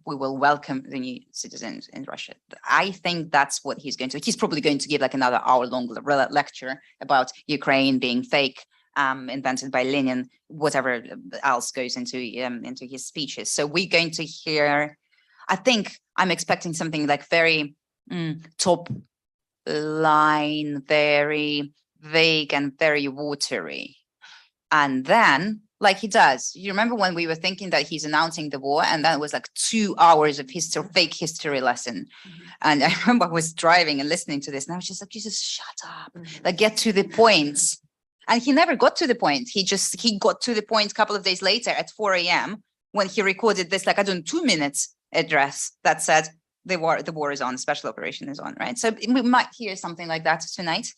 we will welcome the new citizens in Russia. I think that's what he's going to. He's probably going to give like another hour-long lecture about Ukraine being fake, invented by Lenin, whatever else goes into his speeches. So we're going to hear. I think I'm expecting something like very top line, very vague and very watery. And then, like he does, you remember when we were thinking that he's announcing the war, and that was like 2 hours of fake history lesson. And I remember I was driving and listening to this, and I was just like, Jesus, shut up, like get to the point. And he never got to the point. He got to the point a couple of days later at 4 a.m. when he recorded this, like, I don't know, 2 minutes address that said, the war is on, special operation is on, right? So we might hear something like that tonight.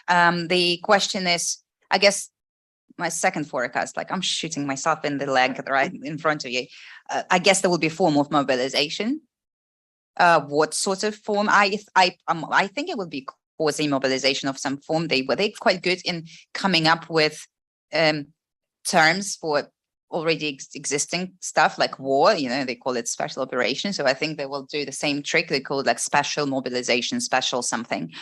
The question is, I guess, my second forecast, like I'm shooting myself in the leg right in front of you. I guess there will be a form of mobilization. What sort of form? I think it will be quasi-mobilization of some form. They're quite good in coming up with terms for already existing stuff like war. You know, they call it special operation. So I think they will do the same trick. They call it like special mobilization, special something.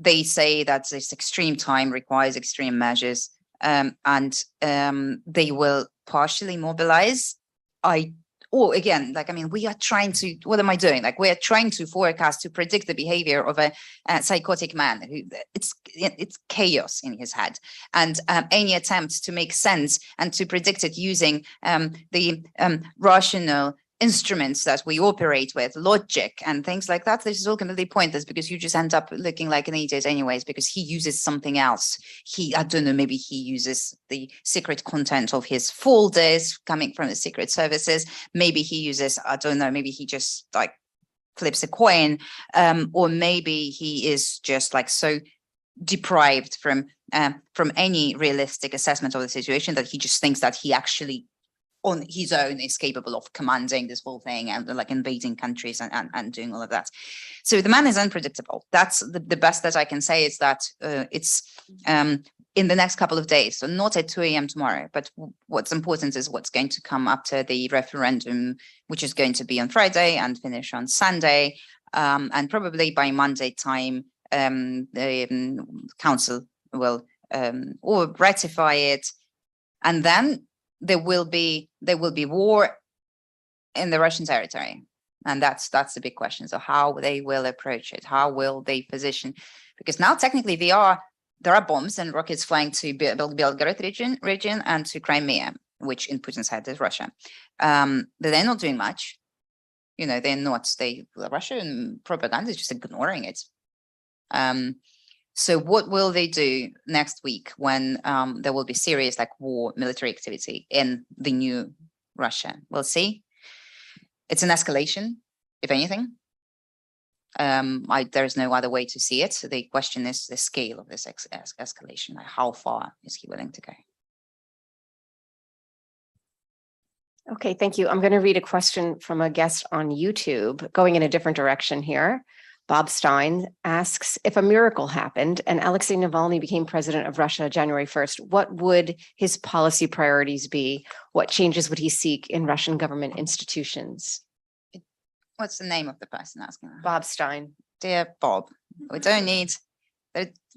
They say that this extreme time requires extreme measures, and they will partially mobilize. We are trying to, what am I doing? Like, we are trying to forecast, to predict the behavior of a psychotic man who it's chaos in his head. And any attempt to make sense and to predict it using the rational instruments that we operate with, logic and things like that, this is all completely pointless, because you just end up looking like an idiot anyways, because he uses something else. I don't know, maybe he uses the secret content of his folders coming from the secret services. Maybe he uses, I don't know, maybe he just like flips a coin, or maybe he is just like so deprived from any realistic assessment of the situation that he just thinks that he actually on his own is capable of commanding this whole thing and like invading countries and doing all of that. So the man is unpredictable. That's the best that I can say, is that it's in the next couple of days. So not at 2 a.m. tomorrow, but what's important is what's going to come after the referendum, which is going to be on Friday and finish on Sunday. And probably by Monday time, the council will or ratify it. And then there will be war in the Russian territory, and that's the big question. So how they will approach it, how will they position? Because now technically there are bombs and rockets flying to Belgorod region and to Crimea, which in Putin's head is Russia. But they're not doing much. You know, Russian propaganda is just ignoring it. So what will they do next week when there will be serious like war, military activity in the new Russia? We'll see. It's an escalation, if anything. There's no other way to see it. So the question is the scale of this escalation. Like how far is he willing to go? Okay, thank you. I'm going to read a question from a guest on YouTube, going in a different direction here. Bob Stein asks, if a miracle happened and Alexei Navalny became president of Russia January 1st, what would his policy priorities be? What changes would he seek in Russian government institutions? What's the name of the person asking? Bob Stein. Dear Bob, we don't need,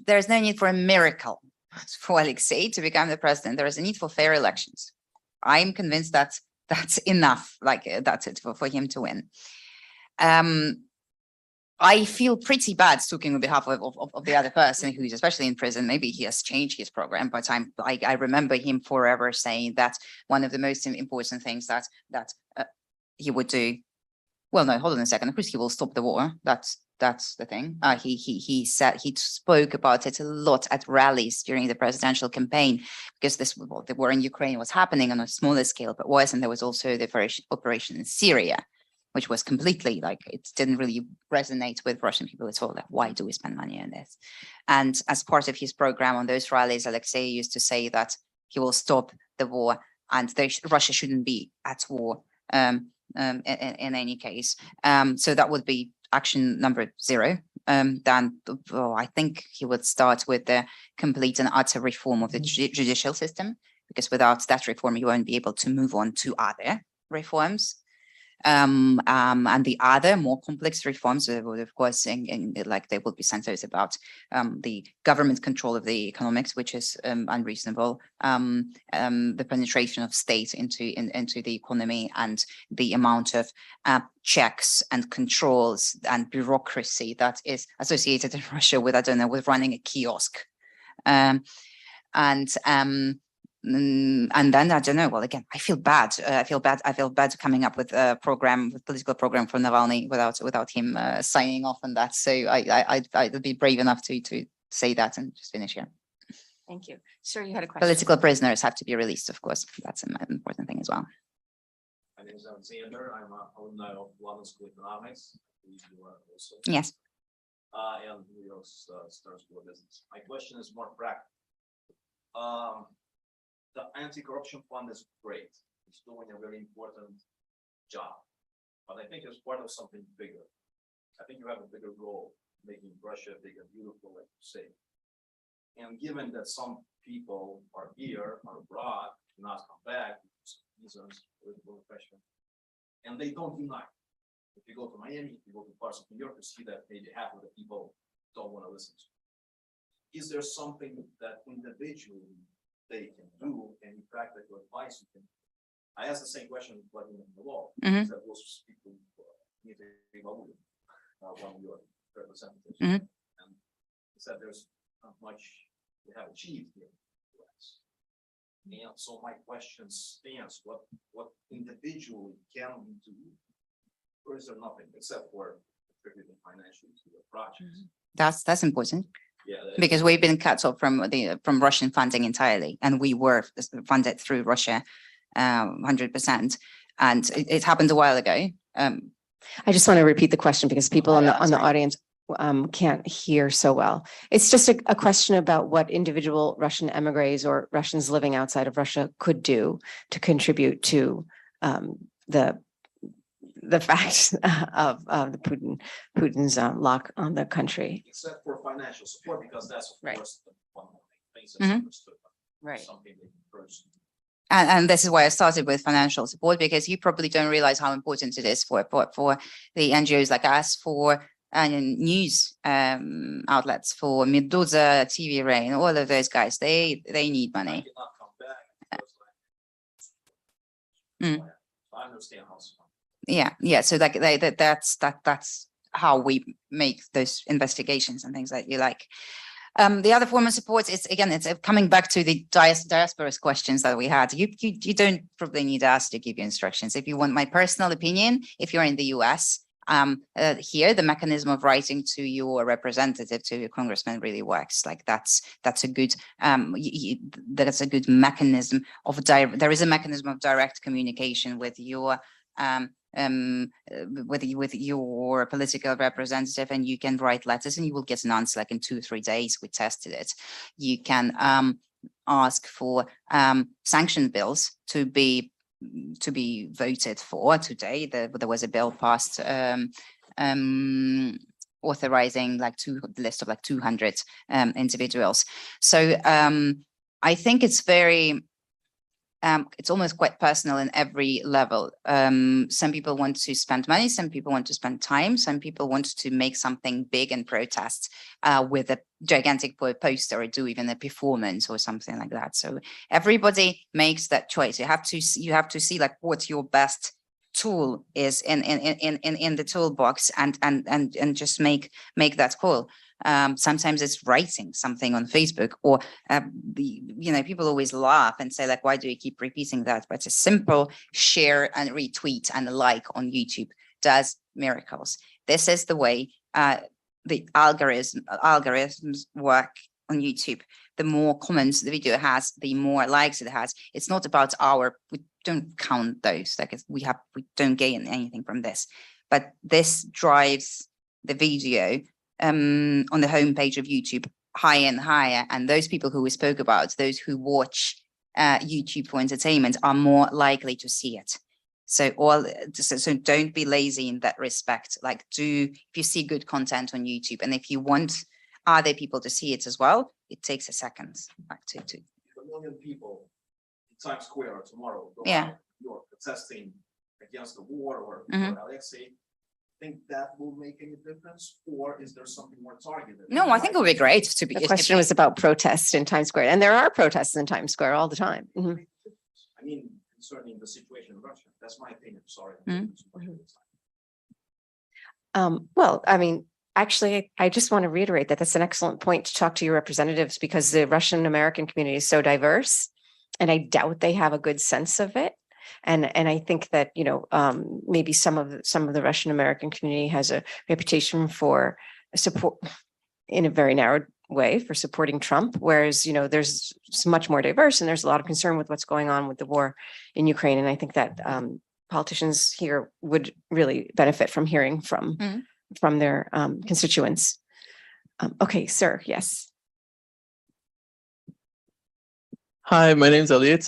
there's no need for a miracle for Alexei to become the president. There is a need for fair elections. I'm convinced that that's enough, like that's it for him to win. I feel pretty bad speaking on behalf of the other person who's especially in prison. Maybe he has changed his program, but I remember him forever saying that one of the most important things that he would do. Well, no, hold on a second. Of course, he will stop the war. That's That's the thing. He spoke about it a lot at rallies during the presidential campaign, because the war in Ukraine was happening on a smaller scale, but and there was also the operation in Syria, which was completely it didn't really resonate with Russian people at all. Like, why do we spend money on this? And as part of his program on those rallies, Alexei used to say that he will stop the war and Russia shouldn't be at war in any case. So that would be action number 0. Then I think he would start with the complete and utter reform of the judicial system, because without that reform, you won't be able to move on to other reforms. And the other more complex reforms would, of course, they will be centered about the government control of the economics, which is unreasonable, the penetration of state into the economy, and the amount of checks and controls and bureaucracy that is associated in Russia with, I don't know, with running a kiosk. And then I don't know. Well, again, I feel bad. I feel bad coming up with a political program for Navalny without him signing off on that. So I'd be brave enough to say that and just finish here. Thank you. Sir, you had a question. Political prisoners have to be released, of course. That's an important thing as well. My name is Alexander. I'm an alumni of London School of Economics. Also. Yes. And New York's Stern School of Business. My question is more practical. The anti-corruption fund is great. It's doing a very important job, but I think it's part of something bigger. I think you have a bigger goal, making Russia big and beautiful, like you say. And given that some people are here, are abroad, not come back, reasons, political pressure, and they don't deny. If you go to Miami, if you go to parts of New York, you see that maybe half of the people don't want to listen to. Is there something that individually they can do, any practical advice you can? I asked the same question like in the law. That those people need to be one of your representatives, and he said there's not much they have achieved here in the US. And so my question stands: what individually can we do, or is there nothing except for contributing financially to the projects? That's important. Yeah, because we've been cut off from Russian funding entirely, and we were funded through Russia 100%, and it happened a while ago. I just want to repeat the question because people on the audience can't hear so well. It's just a question about what individual Russian emigres or Russians living outside of Russia could do to contribute to the fact of the Putin's lock on the country. Except for financial support, because that's of Right. course one of the things that's understood. Right. Something they person. And this is why I started with financial support, because you probably don't realize how important it is for the NGOs like us, for news outlets, for Meduza, TV Rain, all of those guys. They need I money. did not come back. I understand how. Yeah. So that's how we make those investigations and things that you like. The other form of support is, again, it's coming back to the diaspora's questions that we had. You don't probably need us to give you instructions. If you want my personal opinion, if you're in the US, here the mechanism of writing to your representative, to your congressman, really works. Like that's a good that's a good mechanism of there is a mechanism of direct communication with your with your political representative, and you can write letters and you will get an answer like in 2 or 3 days. We tested it. You can ask for sanction bills to be voted for today. There was a bill passed authorizing the list of 200 individuals. So I think it's very it's almost quite personal in every level. Some people want to spend money, some people want to spend time, some people want to make something big and protest with a gigantic poster or do even a performance or something like that. So everybody makes that choice. You have to see what your best tool is in the toolbox and just make that call. Sometimes it's writing something on Facebook, or people always laugh and say why do you keep repeating that? But a simple share and retweet and like on YouTube does miracles. This is the way the algorithms work on YouTube, the more comments the video has, the more likes it has. It's not about we don't count those, like we don't gain anything from this, but this drives the video on the homepage of YouTube higher and higher. And those people who we spoke about, those who watch YouTube for entertainment, are more likely to see it. So don't be lazy in that respect. Like, if you see good content on YouTube, and if you want other people to see it as well, it takes a second. Like to 1 million people in Times Square tomorrow go Yeah. out, you're protesting against the war or Mhm. Alexei. Think that will make any difference, or is there something more targeted? No, I think it would be great to be. The question was about protests in Times Square, and there are protests in Times Square all the time. Mhm. I mean, concerning the situation in Russia, that's my opinion, sorry. Mhm. Well, I mean, actually, I just want to reiterate that that's an excellent point to talk to your representatives, because the Russian American community is so diverse, and I doubt they have a good sense of it. And I think that, maybe some of the Russian American community has a reputation for support in a very narrow way for supporting Trump, whereas, there's much more diverse, and there's a lot of concern with what's going on with the war in Ukraine. And I think that politicians here would really benefit from hearing from their constituents. Okay, sir, yes. Hi, my name's Elliot.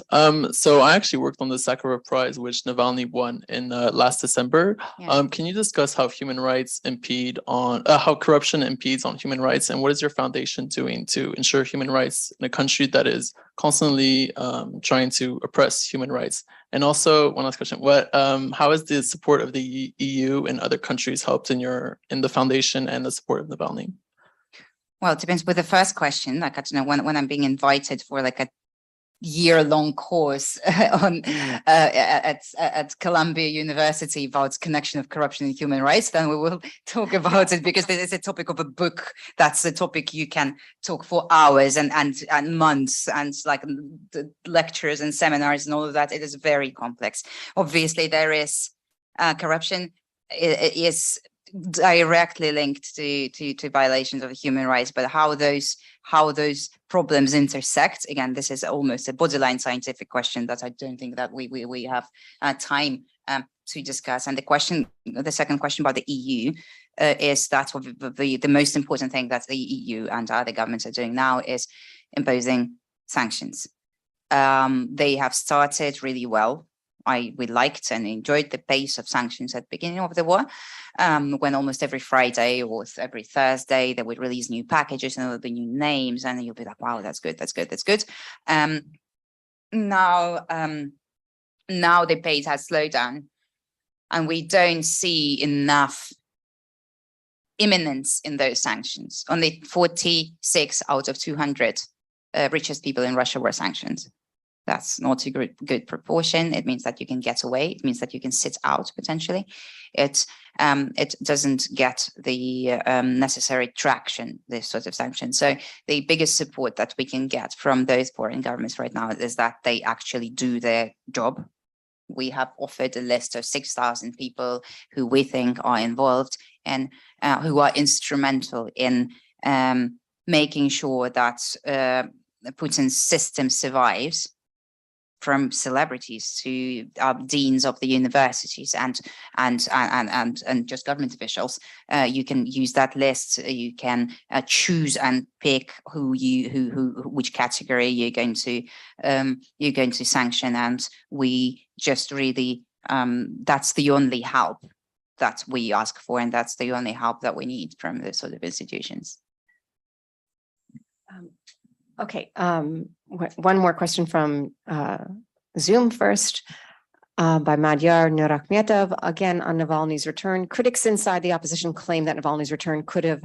So I actually worked on the Sakharov Prize, which Navalny won in last December. Yeah. Can you discuss how how corruption impedes on human rights, and what is your foundation doing to ensure human rights in a country that is constantly trying to oppress human rights? And also, one last question: how has the support of the EU and other countries helped in the foundation and the support of Navalny? Well, it depends. With the first question, like, I don't know, when I'm being invited for like a year-long course on at Columbia University about connection of corruption and human rights, then we will talk about it, because this is a topic of a book. That's a topic you can talk for hours and months, and like the lectures and seminars and all of that. It is very complex. Obviously, there is corruption. It is directly linked to violations of human rights, but how those problems intersect, again, this is almost a borderline scientific question that I don't think that we have time to discuss. And the second question about the EU is that the most important thing that the EU and other governments are doing now is imposing sanctions. They have started really well. We liked and enjoyed the pace of sanctions at the beginning of the war, when almost every Friday or every Thursday they would release new packages and there would be new names, and you'll be like, wow, that's good, that's good, that's good. Now the pace has slowed down, and we don't see enough imminence in those sanctions. Only 46 out of 200 richest people in Russia were sanctioned. That's not a good proportion. It means that you can get away. It means that you can sit out potentially. It doesn't get the necessary traction, this sort of sanction. So the biggest support that we can get from those foreign governments right now is that they actually do their job. We have offered a list of 6,000 people who we think are involved and who are instrumental in making sure that Putin's system survives, from celebrities to deans of the universities and just government officials. You can use that list. You can choose and pick which category you're going to sanction, and we just really that's the only help that we ask for, and that's the only help that we need from those sort of institutions. Okay, one more question from Zoom first, by Madhyar Nurakhmetov, again on Navalny's return. Critics inside the opposition claim that Navalny's return could have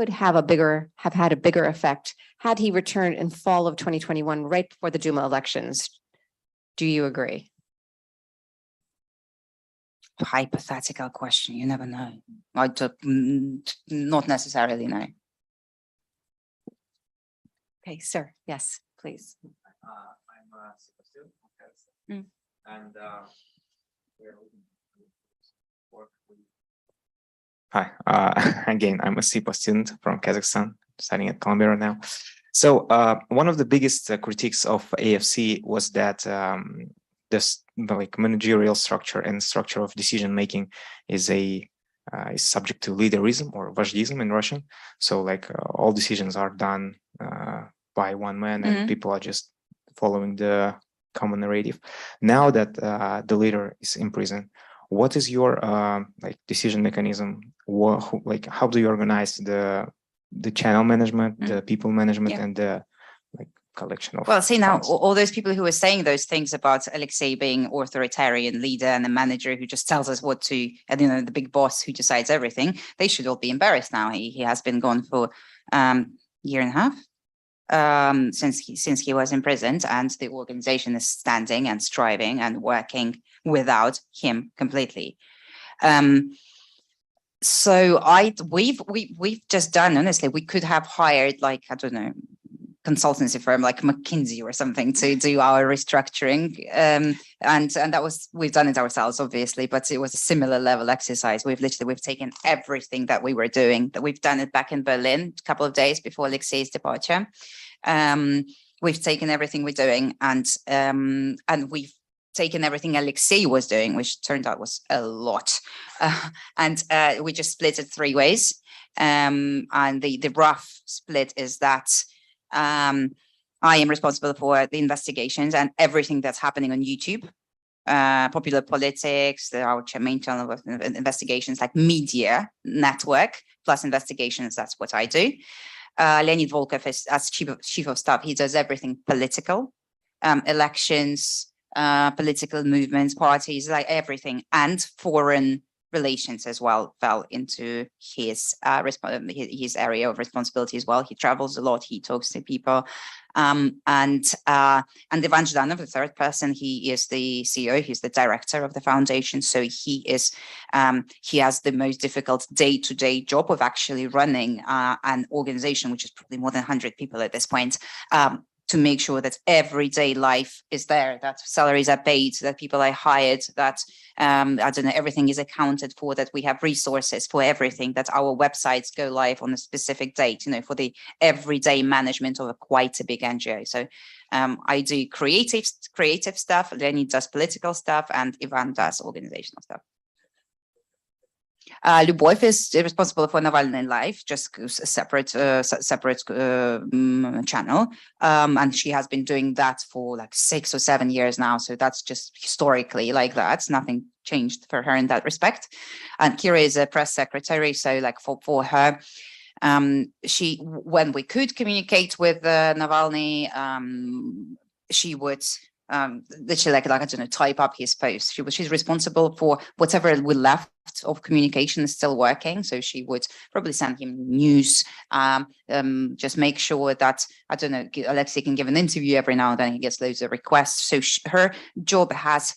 had a bigger effect had he returned in fall of 2021, right before the Duma elections. Do you agree? Hypothetical question, you never know. I not necessarily know. Okay, sir. Yes, please. I'm Sebastian from Paris, and we're looking to work with Hi, again, I'm a SIPA student from Kazakhstan, studying at Columbia right now. So one of the biggest critiques of AFC was that this like managerial structure and structure of decision making is subject to leaderism or vazhdism in Russian. So like all decisions are done by one man, and people are just following the common narrative. Now that the leader is in prison, what is your like decision mechanism? Like how do you organize the channel management, the people management, and the like collection of? Well, see now, funds? all those people who are saying those things about Alexei being authoritarian leader and a manager who just tells us what to, and you know, the big boss who decides everything, they should all be embarrassed now. He has been gone for year and a half since he was imprisoned, and the organization is standing and striving and working without him completely. So we've just done, honestly, we could have hired like, I don't know, consultancy firm like McKinsey or something to do our restructuring. And that was, we've done it ourselves, obviously, but it was a similar level exercise. We've taken everything that we were doing, that we've done it back in Berlin a couple of days before Alexei's departure. We've taken everything we're doing, and we've taken everything Alexei was doing, which turned out was a lot. And we just split it 3 ways. And the rough split is that I am responsible for the investigations and everything that's happening on YouTube, popular politics, our main channel of investigations, like media network, plus investigations. That's what I do. Leonid Volkov is as chief of staff. He does everything political, elections, political movements, parties, like everything, and foreign relations as well fell into his area of responsibility as well. He travels a lot. He talks to people, and Ivan Zhdanov, the third person, he is the CEO. He's the director of the foundation. So he has the most difficult day-to-day job of actually running an organization, which is probably more than 100 people at this point. To make sure that everyday life is there, that salaries are paid, that people are hired, that I don't know, everything is accounted for, that we have resources for everything, that our websites go live on a specific date, you know, for the everyday management of quite a big NGO. So I do creative stuff, Leonid does political stuff, and Ivan does organizational stuff. Lyubov is responsible for Navalny Live, just a separate channel, and she has been doing that for like 6 or 7 years now. So that's just historically like that. Nothing changed for her in that respect. And Kira is a press secretary, so like for her, she, when we could communicate with Navalny, she would literally like I don't know, type up his post. She's responsible for whatever we left of communication is still working. So she would probably send him news, just make sure that, I don't know, Alexei can give an interview every now and then. He gets loads of requests. So her job has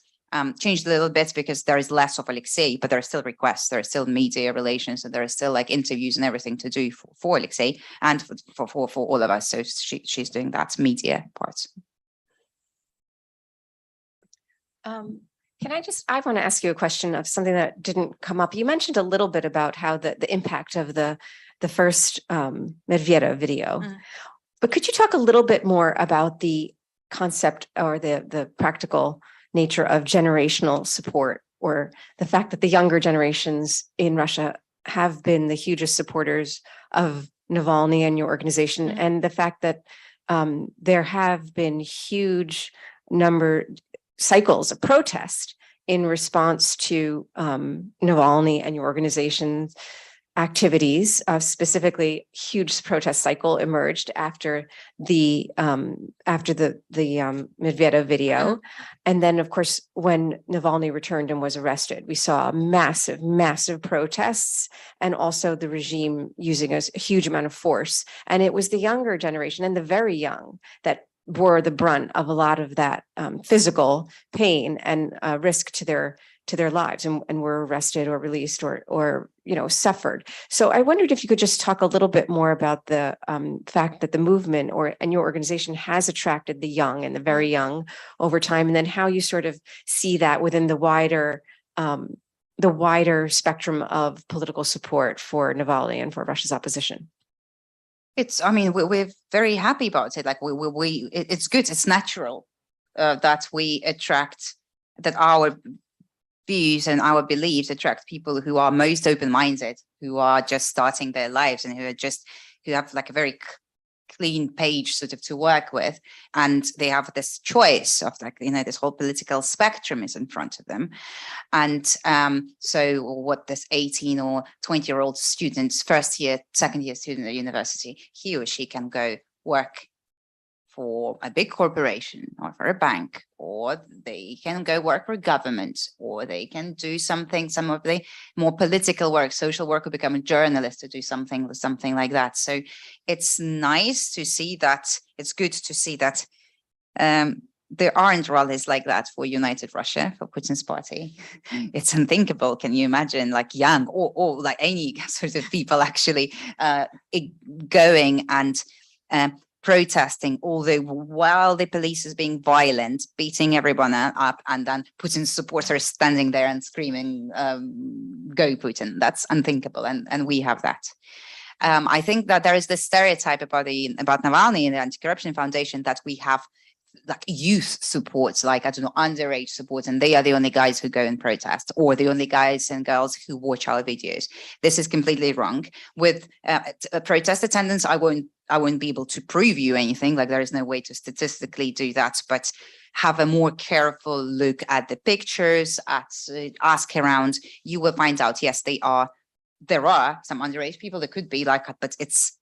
changed a little bit because there is less of Alexei, but there are still requests, there are still media relations, and there are still like interviews and everything to do for Alexei and for all of us. So she's doing that media part. I want to ask you a question of something that didn't come up. You mentioned a little bit about how the impact of the first Medvedev video, but could you talk a little bit more about the concept or the practical nature of generational support, or the fact that the younger generations in Russia have been the hugest supporters of Navalny and your organization, and the fact that there have been huge cycles of protest in response to Navalny and your organization's activities. Specifically, huge protest cycle emerged after the Medvedev video, and then of course when Navalny returned and was arrested, we saw massive protests, and also the regime using a huge amount of force. And it was the younger generation and the very young that bore the brunt of a lot of that physical pain and risk to their lives, and were arrested or released or suffered. So I wondered if you could just talk a little bit more about the fact that the movement and your organization has attracted the young and the very young over time, and then how you sort of see that within the wider the wider spectrum of political support for Navalny and for Russia's opposition? I mean, we're very happy about it. Like it's good. It's natural that we attract, that our views and our beliefs attract people who are most open-minded, who are just starting their lives and who have like a very clean page sort of to work with, and they have this choice of like, you know, this whole political spectrum is in front of them. And so what this 18 or 20-year-old student, first year, second year student at university, he or she can go work for a big corporation or for a bank, or they can go work for government, or they can do something, some of the more political work, social work, or become a journalist to do something like that. So it's nice to see that, it's good to see that there aren't rallies like that for United Russia, for Putin's party. It's unthinkable. Can you imagine, like young or like any sort of people actually going and protesting, although while the police is being violent, beating everyone up, and then Putin's supporters standing there and screaming, go Putin. That's unthinkable, and we have that. I think that there is this stereotype about Navalny and the Anti-Corruption Foundation that we have like youth supports, like, I don't know, underage support, and they are the only guys who go and protest, or the only guys and girls who watch our videos. This is completely wrong. With protest attendance, I won't be able to prove you anything, like there is no way to statistically do that, but have a more careful look at the pictures, ask around, you will find out, yes, there are some underage people that could be like, but it's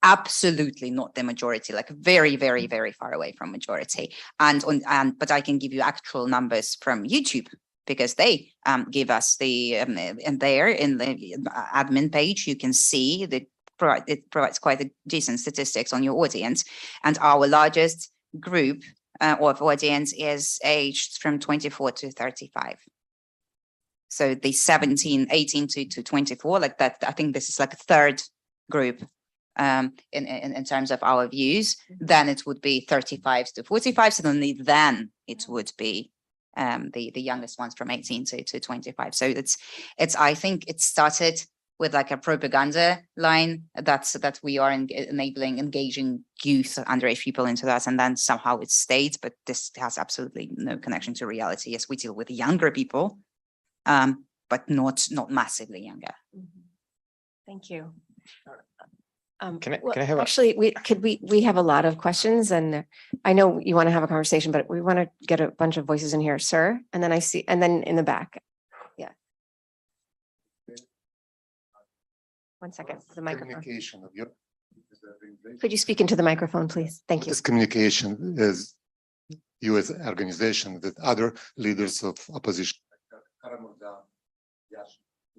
absolutely not the majority, like very, very, very far away from majority. But I can give you actual numbers from YouTube, because they give us the and there in the admin page, you can see it provides quite a decent statistics on your audience. And our largest group of audience is aged from 24 to 35. So the 18 to 24, like that, I think this is like a third group in terms of our views. Then it would be 35 to 45. So only then it would be the youngest ones from 18 to 25. So it's I think it started with like a propaganda line that we are engaging youth, underage people into that, and then somehow it stayed. But this has absolutely no connection to reality. Yes, we deal with younger people, but not massively younger. Thank you. Can I have actually, we have a lot of questions, and I know you want to have a conversation, but we want to get a bunch of voices in here, sir. And then and then in the back. Yeah. 1 second, the microphone. Could you speak into the microphone, please? Thank you. This communication is you as an organization with other leaders of opposition.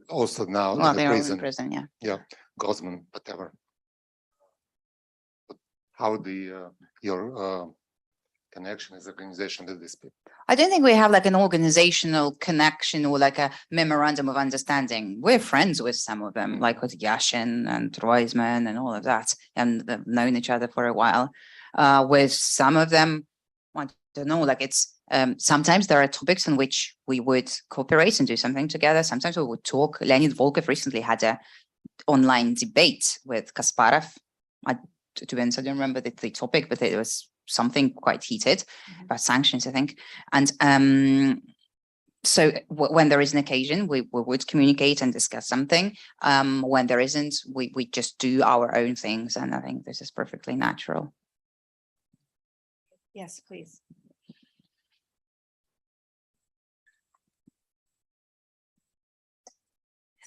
Also now Well, in they're the all in prison, yeah. Yeah, Gosman, whatever. How your connection as organization with these people? I don't think we have like an organizational connection or like a memorandum of understanding. We're friends with some of them, like with Yashin and Roisman and all of that, and they've known each other for a while. With some of them, I don't know, like it's sometimes there are topics on which we would cooperate and do something together. Sometimes we would talk. Leonid Volkov recently had a online debate with Kasparov. To be honest, I don't remember the topic, but it was something quite heated about sanctions, I think. And so when there is an occasion, we would communicate and discuss something. When there isn't, we just do our own things. And I think this is perfectly natural. Yes, please.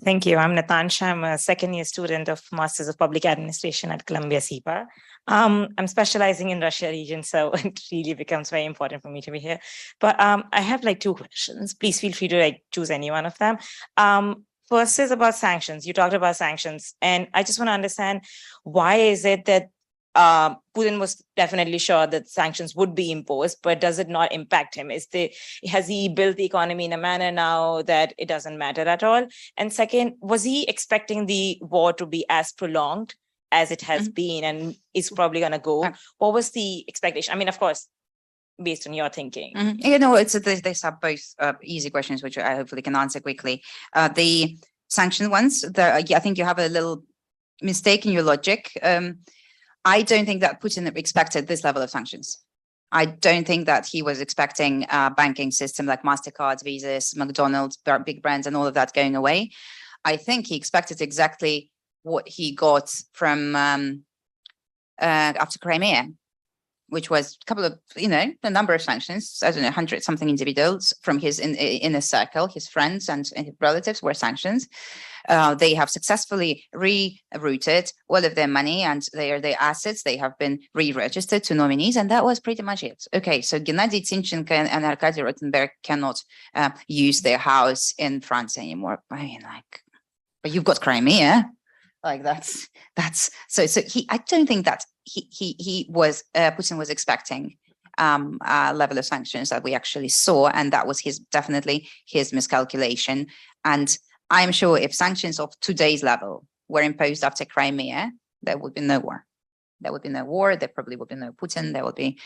Thank you. I'm Natansha. I'm a second-year student of Masters of Public Administration at Columbia SIPA. I'm specializing in Russia region, so it really becomes very important for me to be here. But I have like 2 questions. Please feel free to like choose any one of them. First is about sanctions. You talked about sanctions, and I just want to understand, why is it that Putin was definitely sure that sanctions would be imposed, but does it not impact him? Has he built the economy in a manner now that it doesn't matter at all? And second, was he expecting the war to be as prolonged as it has been and is probably going to go? What was the expectation? I mean, of course, based on your thinking? You know, these are both easy questions, which I hopefully can answer quickly. The sanction ones, I think you have a little mistake in your logic. I don't think that Putin expected this level of sanctions. I don't think that he was expecting a banking system like MasterCard, Visas, McDonald's, big brands and all of that going away. I think he expected exactly what he got from after Crimea, which was a couple of, a number of sanctions, I don't know, 100 something individuals from his inner circle, his friends and his relatives were sanctions. They have successfully rerouted all of their money and their assets. They have been re-registered to nominees, and that was pretty much it. Okay, so Gennady Timchenko and Arkady Rotenberg cannot use their house in France anymore. I mean, but you've got Crimea. So I don't think that Putin was expecting a level of sanctions that we actually saw, and that was definitely his miscalculation. And I'm sure if sanctions of today's level were imposed after Crimea, there would be no war. There would be no war. There probably would be no Putin.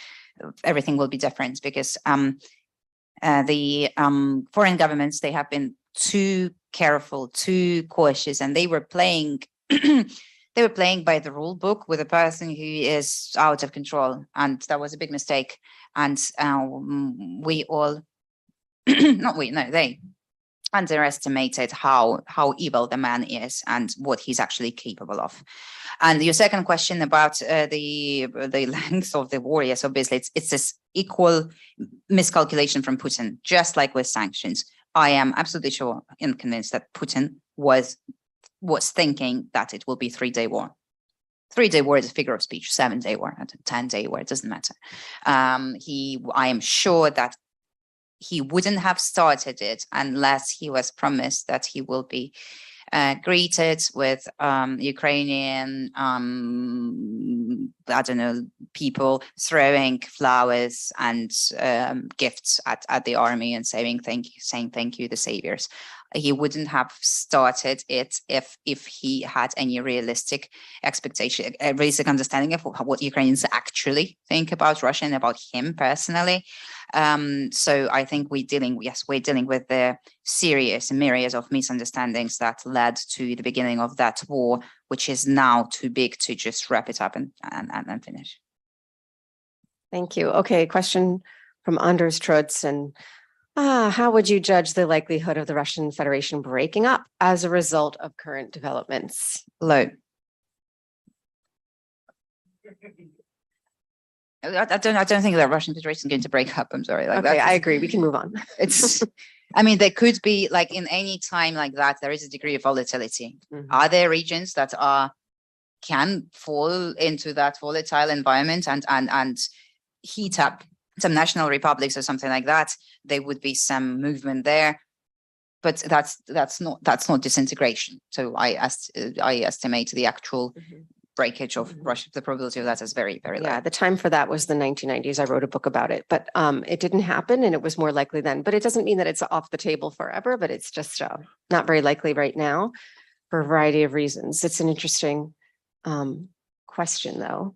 Everything will be different because the foreign governments, they have been too careful, too cautious, and they were playing. They were playing by the rule book with a person who is out of control, and that was a big mistake. And we all, they underestimated how evil the man is and what he's actually capable of. And your second question about the length of the war, yes, obviously it's this equal miscalculation from Putin, just like with sanctions. I am absolutely sure and convinced that Putin was thinking that it will be 3-day war. 3-day war is a figure of speech, 7-day war, 10-day war, it doesn't matter. I am sure that he wouldn't have started it unless he was promised that he will be greeted with Ukrainian, I don't know, people throwing flowers and gifts at the army and saying thank you, the saviors. He wouldn't have started it if he had any realistic expectation, a realistic understanding of what Ukrainians actually think about Russia and about him personally. So I think we're dealing with the serious myriad of misunderstandings that led to the beginning of that war, which is now too big to just wrap it up and finish. Thank you. Okay, question from Anders Trutz. And how would you judge the likelihood of the Russian Federation breaking up as a result of current developments? Low. I don't think the Russian Federation is going to break up. I'm sorry. Okay, I agree. We can move on. There could be, like in any time like that, there is a degree of volatility. Mm-hmm. Are there regions that can fall into that volatile environment and heat up? Some national republics or something like that, there would be some movement there, but that's not disintegration. So I estimate the actual breakage of Russia, the probability of that is very, very low. Yeah, the time for that was the 1990s. I wrote a book about it, but it didn't happen and it was more likely then. But it doesn't mean that it's off the table forever, but it's just not very likely right now for a variety of reasons. It's an interesting question though.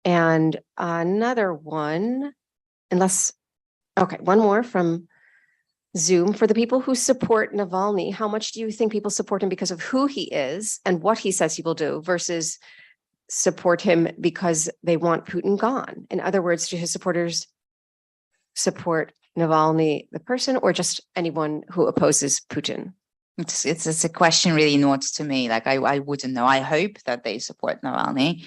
And another one, one more from Zoom. For the people who support Navalny, how much do you think people support him because of who he is and what he says he will do versus support him because they want Putin gone? In other words, do his supporters support Navalny, the person, or just anyone who opposes Putin? It's a question really not to me. I wouldn't know. I hope that they support Navalny.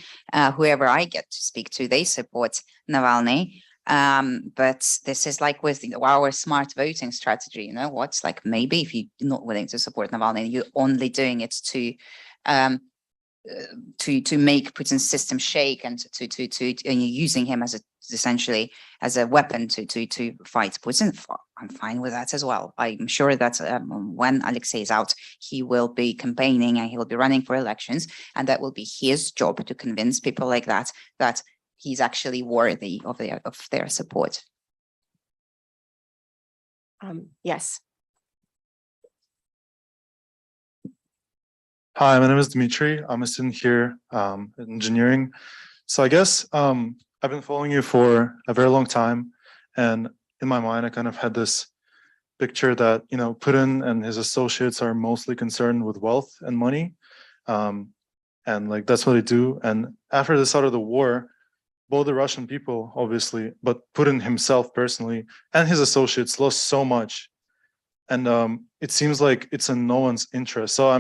Whoever I get to speak to, they support Navalny. But this is like with our smart voting strategy, maybe if you're not willing to support Navalny, you're only doing it to make Putin's system shake and and you're using him essentially as a weapon to fight Putin. I'm fine with that as well. I'm sure that when Alexei is out, he will be campaigning and he will be running for elections, and that will be his job to convince people like that he's actually worthy of their support. Yes. Hi, my name is Dmitry. I'm a student here in engineering. So I guess I've been following you for a very long time. And in my mind, I kind of had this picture that, you know, Putin and his associates are mostly concerned with wealth and money. And like, that's what they do. And after the start of the war, both the Russian people, obviously, but Putin himself personally and his associates lost so much. And it seems like it's in no one's interest. So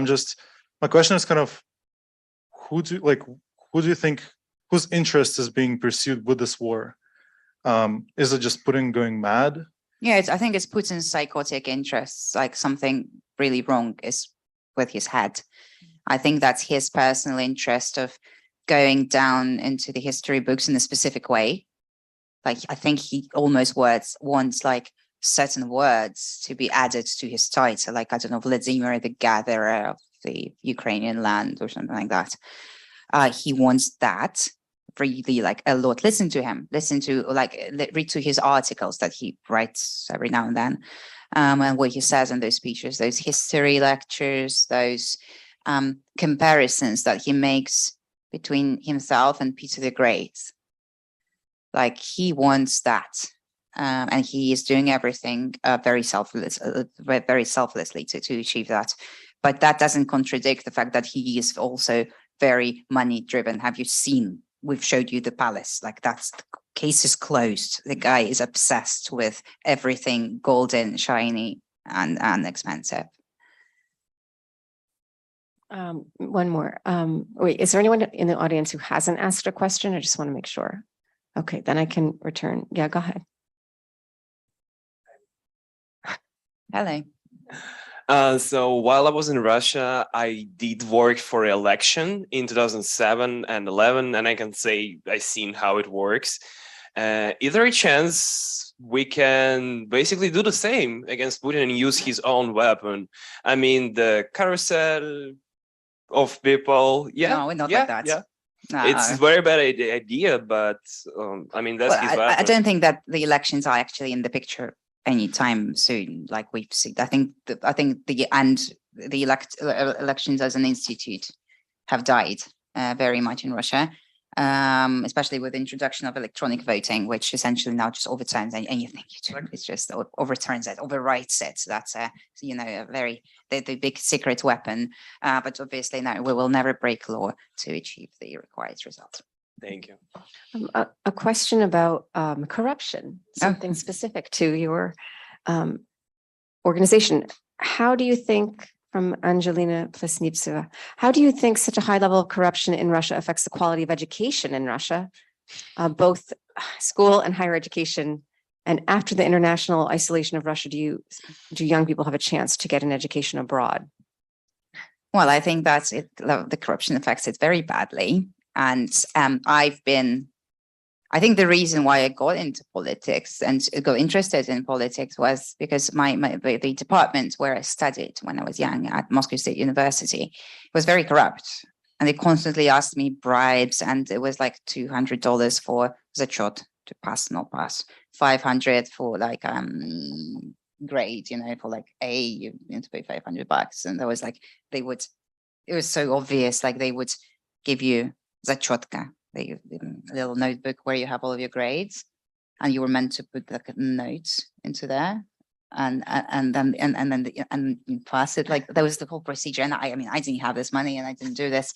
my question is kind of, who do you think, whose interest is being pursued with this war? Is it just Putin going mad? Yeah, I think it's Putin's psychotic interests, like something really wrong is with his head. I think that's his personal interest of going down into the history books in a specific way. Like, I think he almost wants like certain words to be added to his title, like, I don't know, Vladimir the Gatherer of the Ukrainian land or something like that. He wants that really like a lot. Listen to him, read to his articles that he writes every now and then, and what he says in those speeches, those history lectures, those comparisons that he makes between himself and Peter the Great. Like, he wants that, and he is doing everything very selflessly to achieve that. But that doesn't contradict the fact that he is also very money driven. Have you seen? We've showed you the palace. Like, that's, the case is closed. The guy is obsessed with everything golden, shiny, and expensive. One more. Wait, is there anyone in the audience who hasn't asked a question? I just want to make sure. Okay, then I can return. Yeah, go ahead. Hello. So while I was in Russia, I did work for an election in 2007 and 11, and I can say I've seen how it works. Is there a chance we can basically do the same against Putin and use his own weapon? I mean, the carousel of people. Yeah, no, not like that. Yeah. No. It's a very bad idea, but I mean, that's his weapon. I don't think that the elections are actually in the picture anytime soon. Like, we've seen, I think the elections as an institute have died very much in Russia, especially with the introduction of electronic voting, which essentially now just overturns anything you do. It's just overturns it, overwrites it. That's a very the big secret weapon. But obviously, no, we will never break law to achieve the required result. Thank you. A question about corruption, something specific to your organization. How do you think, from Angelina Plesnitseva, how do you think such a high level of corruption in Russia affects the quality of education in Russia, both school and higher education? And after the international isolation of Russia, do young people have a chance to get an education abroad? Well, I think that's it. The corruption affects it very badly. And I think the reason why I got into politics and got interested in politics was because the department where I studied when I was young at Moscow State University was very corrupt. And they constantly asked me bribes, and it was like $200 for zachot, to pass, not pass, 500 for like grade, for like A, you need to pay $500. And there was like, it was so obvious, like they would give you zachotka, a little notebook where you have all of your grades, and you were meant to put like a note into there, and you pass it. Like, that was the whole procedure. And I mean, I didn't have this money, and I didn't do this,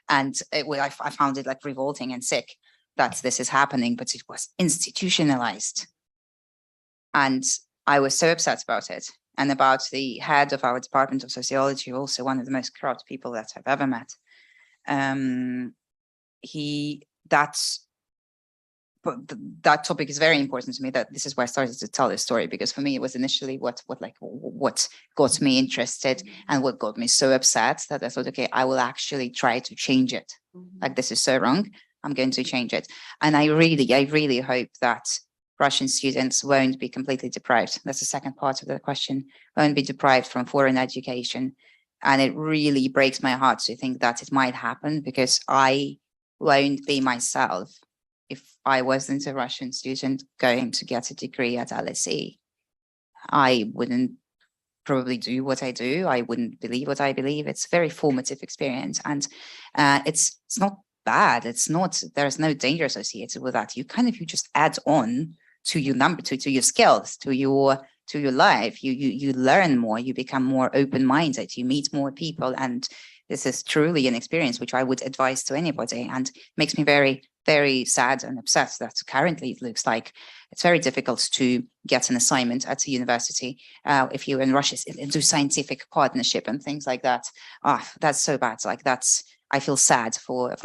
and I found it like revolting and sick that this is happening, but it was institutionalized, and I was so upset about it. And about the head of our department of sociology, also one of the most corrupt people that I've ever met. That topic is very important to me. That this is why I started to tell this story, because for me it was initially what got me interested and what got me so upset that I thought, okay, I will actually try to change it. Like, this is so wrong, I'm going to change it. And I really hope that Russian students won't be completely deprived. That's the second part of the question. Won't be deprived from foreign education. And it really breaks my heart to think that it might happen, because I won't be myself if I wasn't a Russian student going to get a degree at LSE. I wouldn't probably do what I do. I wouldn't believe what I believe. It's a very formative experience, and it's not bad. There's no danger associated with that. You just add on your number, to your skills, to your life. You learn more, you become more open-minded, you meet more people, and this is truly an experience which I would advise to anybody, and makes me very, very sad and upset that currently it looks like it's very difficult to get an assignment at a university if you're in Russia, do scientific partnership and things like that. That's so bad. Like I feel sad for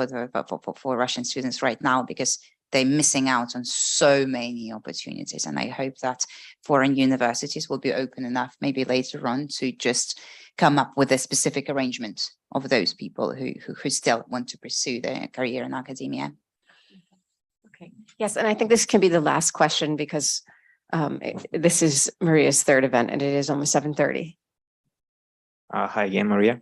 Russian students right now, because they're missing out on so many opportunities. And I hope that foreign universities will be open enough, maybe later on, to just come up with a specific arrangement of those people who still want to pursue their career in academia. Okay. Yes, and I think this can be the last question, because this is Maria's third event and it is almost 7:30. Hi again, Maria.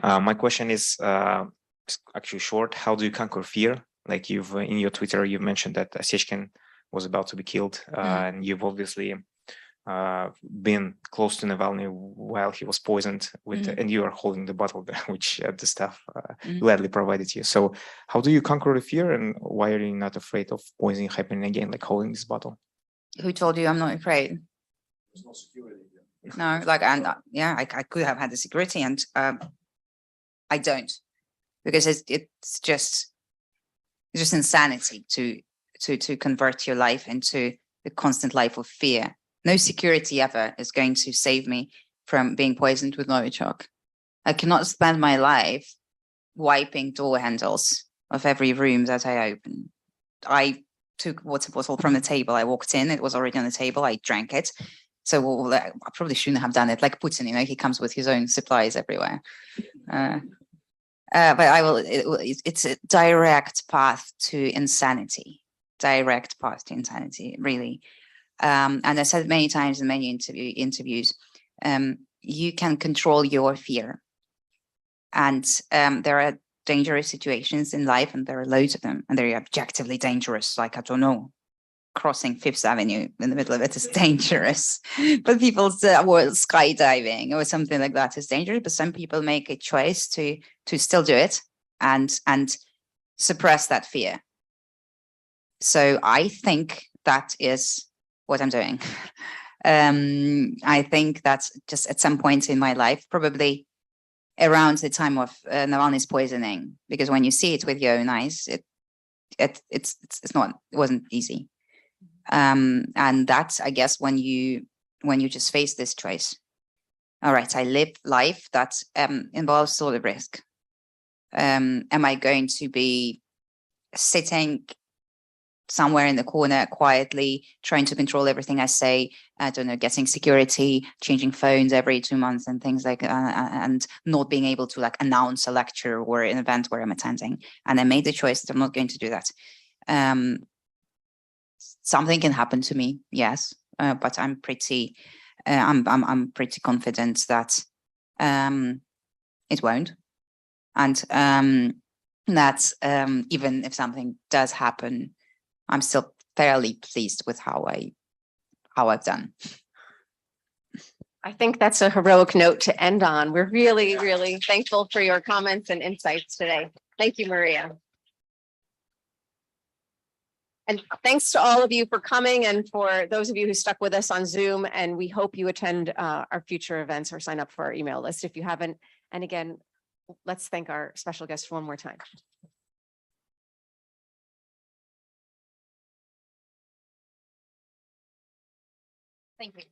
My question is actually short. How do you conquer fear? Like in your Twitter, you mentioned that Sechkin was about to be killed, and you've obviously been close to Navalny while he was poisoned with, and you are holding the bottle, which the staff gladly provided you. So how do you conquer the fear, and why are you not afraid of poisoning happening again, like holding this bottle? Who told you I'm not afraid? There's no security here. No, like, and yeah, I could have had the security, and I don't, because it's just insanity to convert your life into the constant life of fear. No security ever is going to save me from being poisoned with Novichok. I cannot spend my life wiping door handles of every room that I open. I took water bottle from the table. I walked in, it was already on the table. I drank it. So I probably shouldn't have done it. Like Putin, you know, he comes with his own supplies everywhere. But I will. It's a direct path to insanity. Direct path to insanity, really. And I said many times in many interviews, you can control your fear. And there are dangerous situations in life, and there are loads of them, and they're objectively dangerous. Like, I don't know, crossing Fifth Avenue in the middle of it is dangerous. But people say, well, skydiving or something like that is dangerous. But some people make a choice to still do it and suppress that fear. So I think that is what I'm doing. I think that's just at some point in my life, probably around the time of Navalny's poisoning, because when you see it with your own eyes, it wasn't easy. And that's, I guess, when you just face this choice. All right, I live life that involves sort of risk. Am I going to be sitting somewhere in the corner quietly trying to control everything I say? I don't know, getting security, changing phones every 2 months and things like and not being able to like announce a lecture or an event where I'm attending. And I made the choice that I'm not going to do that. Something can happen to me, yes, but I'm pretty I'm pretty confident that it won't, and that even if something does happen, I'm still fairly pleased with how I've done. I think that's a heroic note to end on. We're really, really thankful for your comments and insights today. Thank you, Maria. And thanks to all of you for coming, and for those of you who stuck with us on Zoom, and we hope you attend our future events or sign up for our email list if you haven't. And again, let's thank our special guest one more time. Thank you.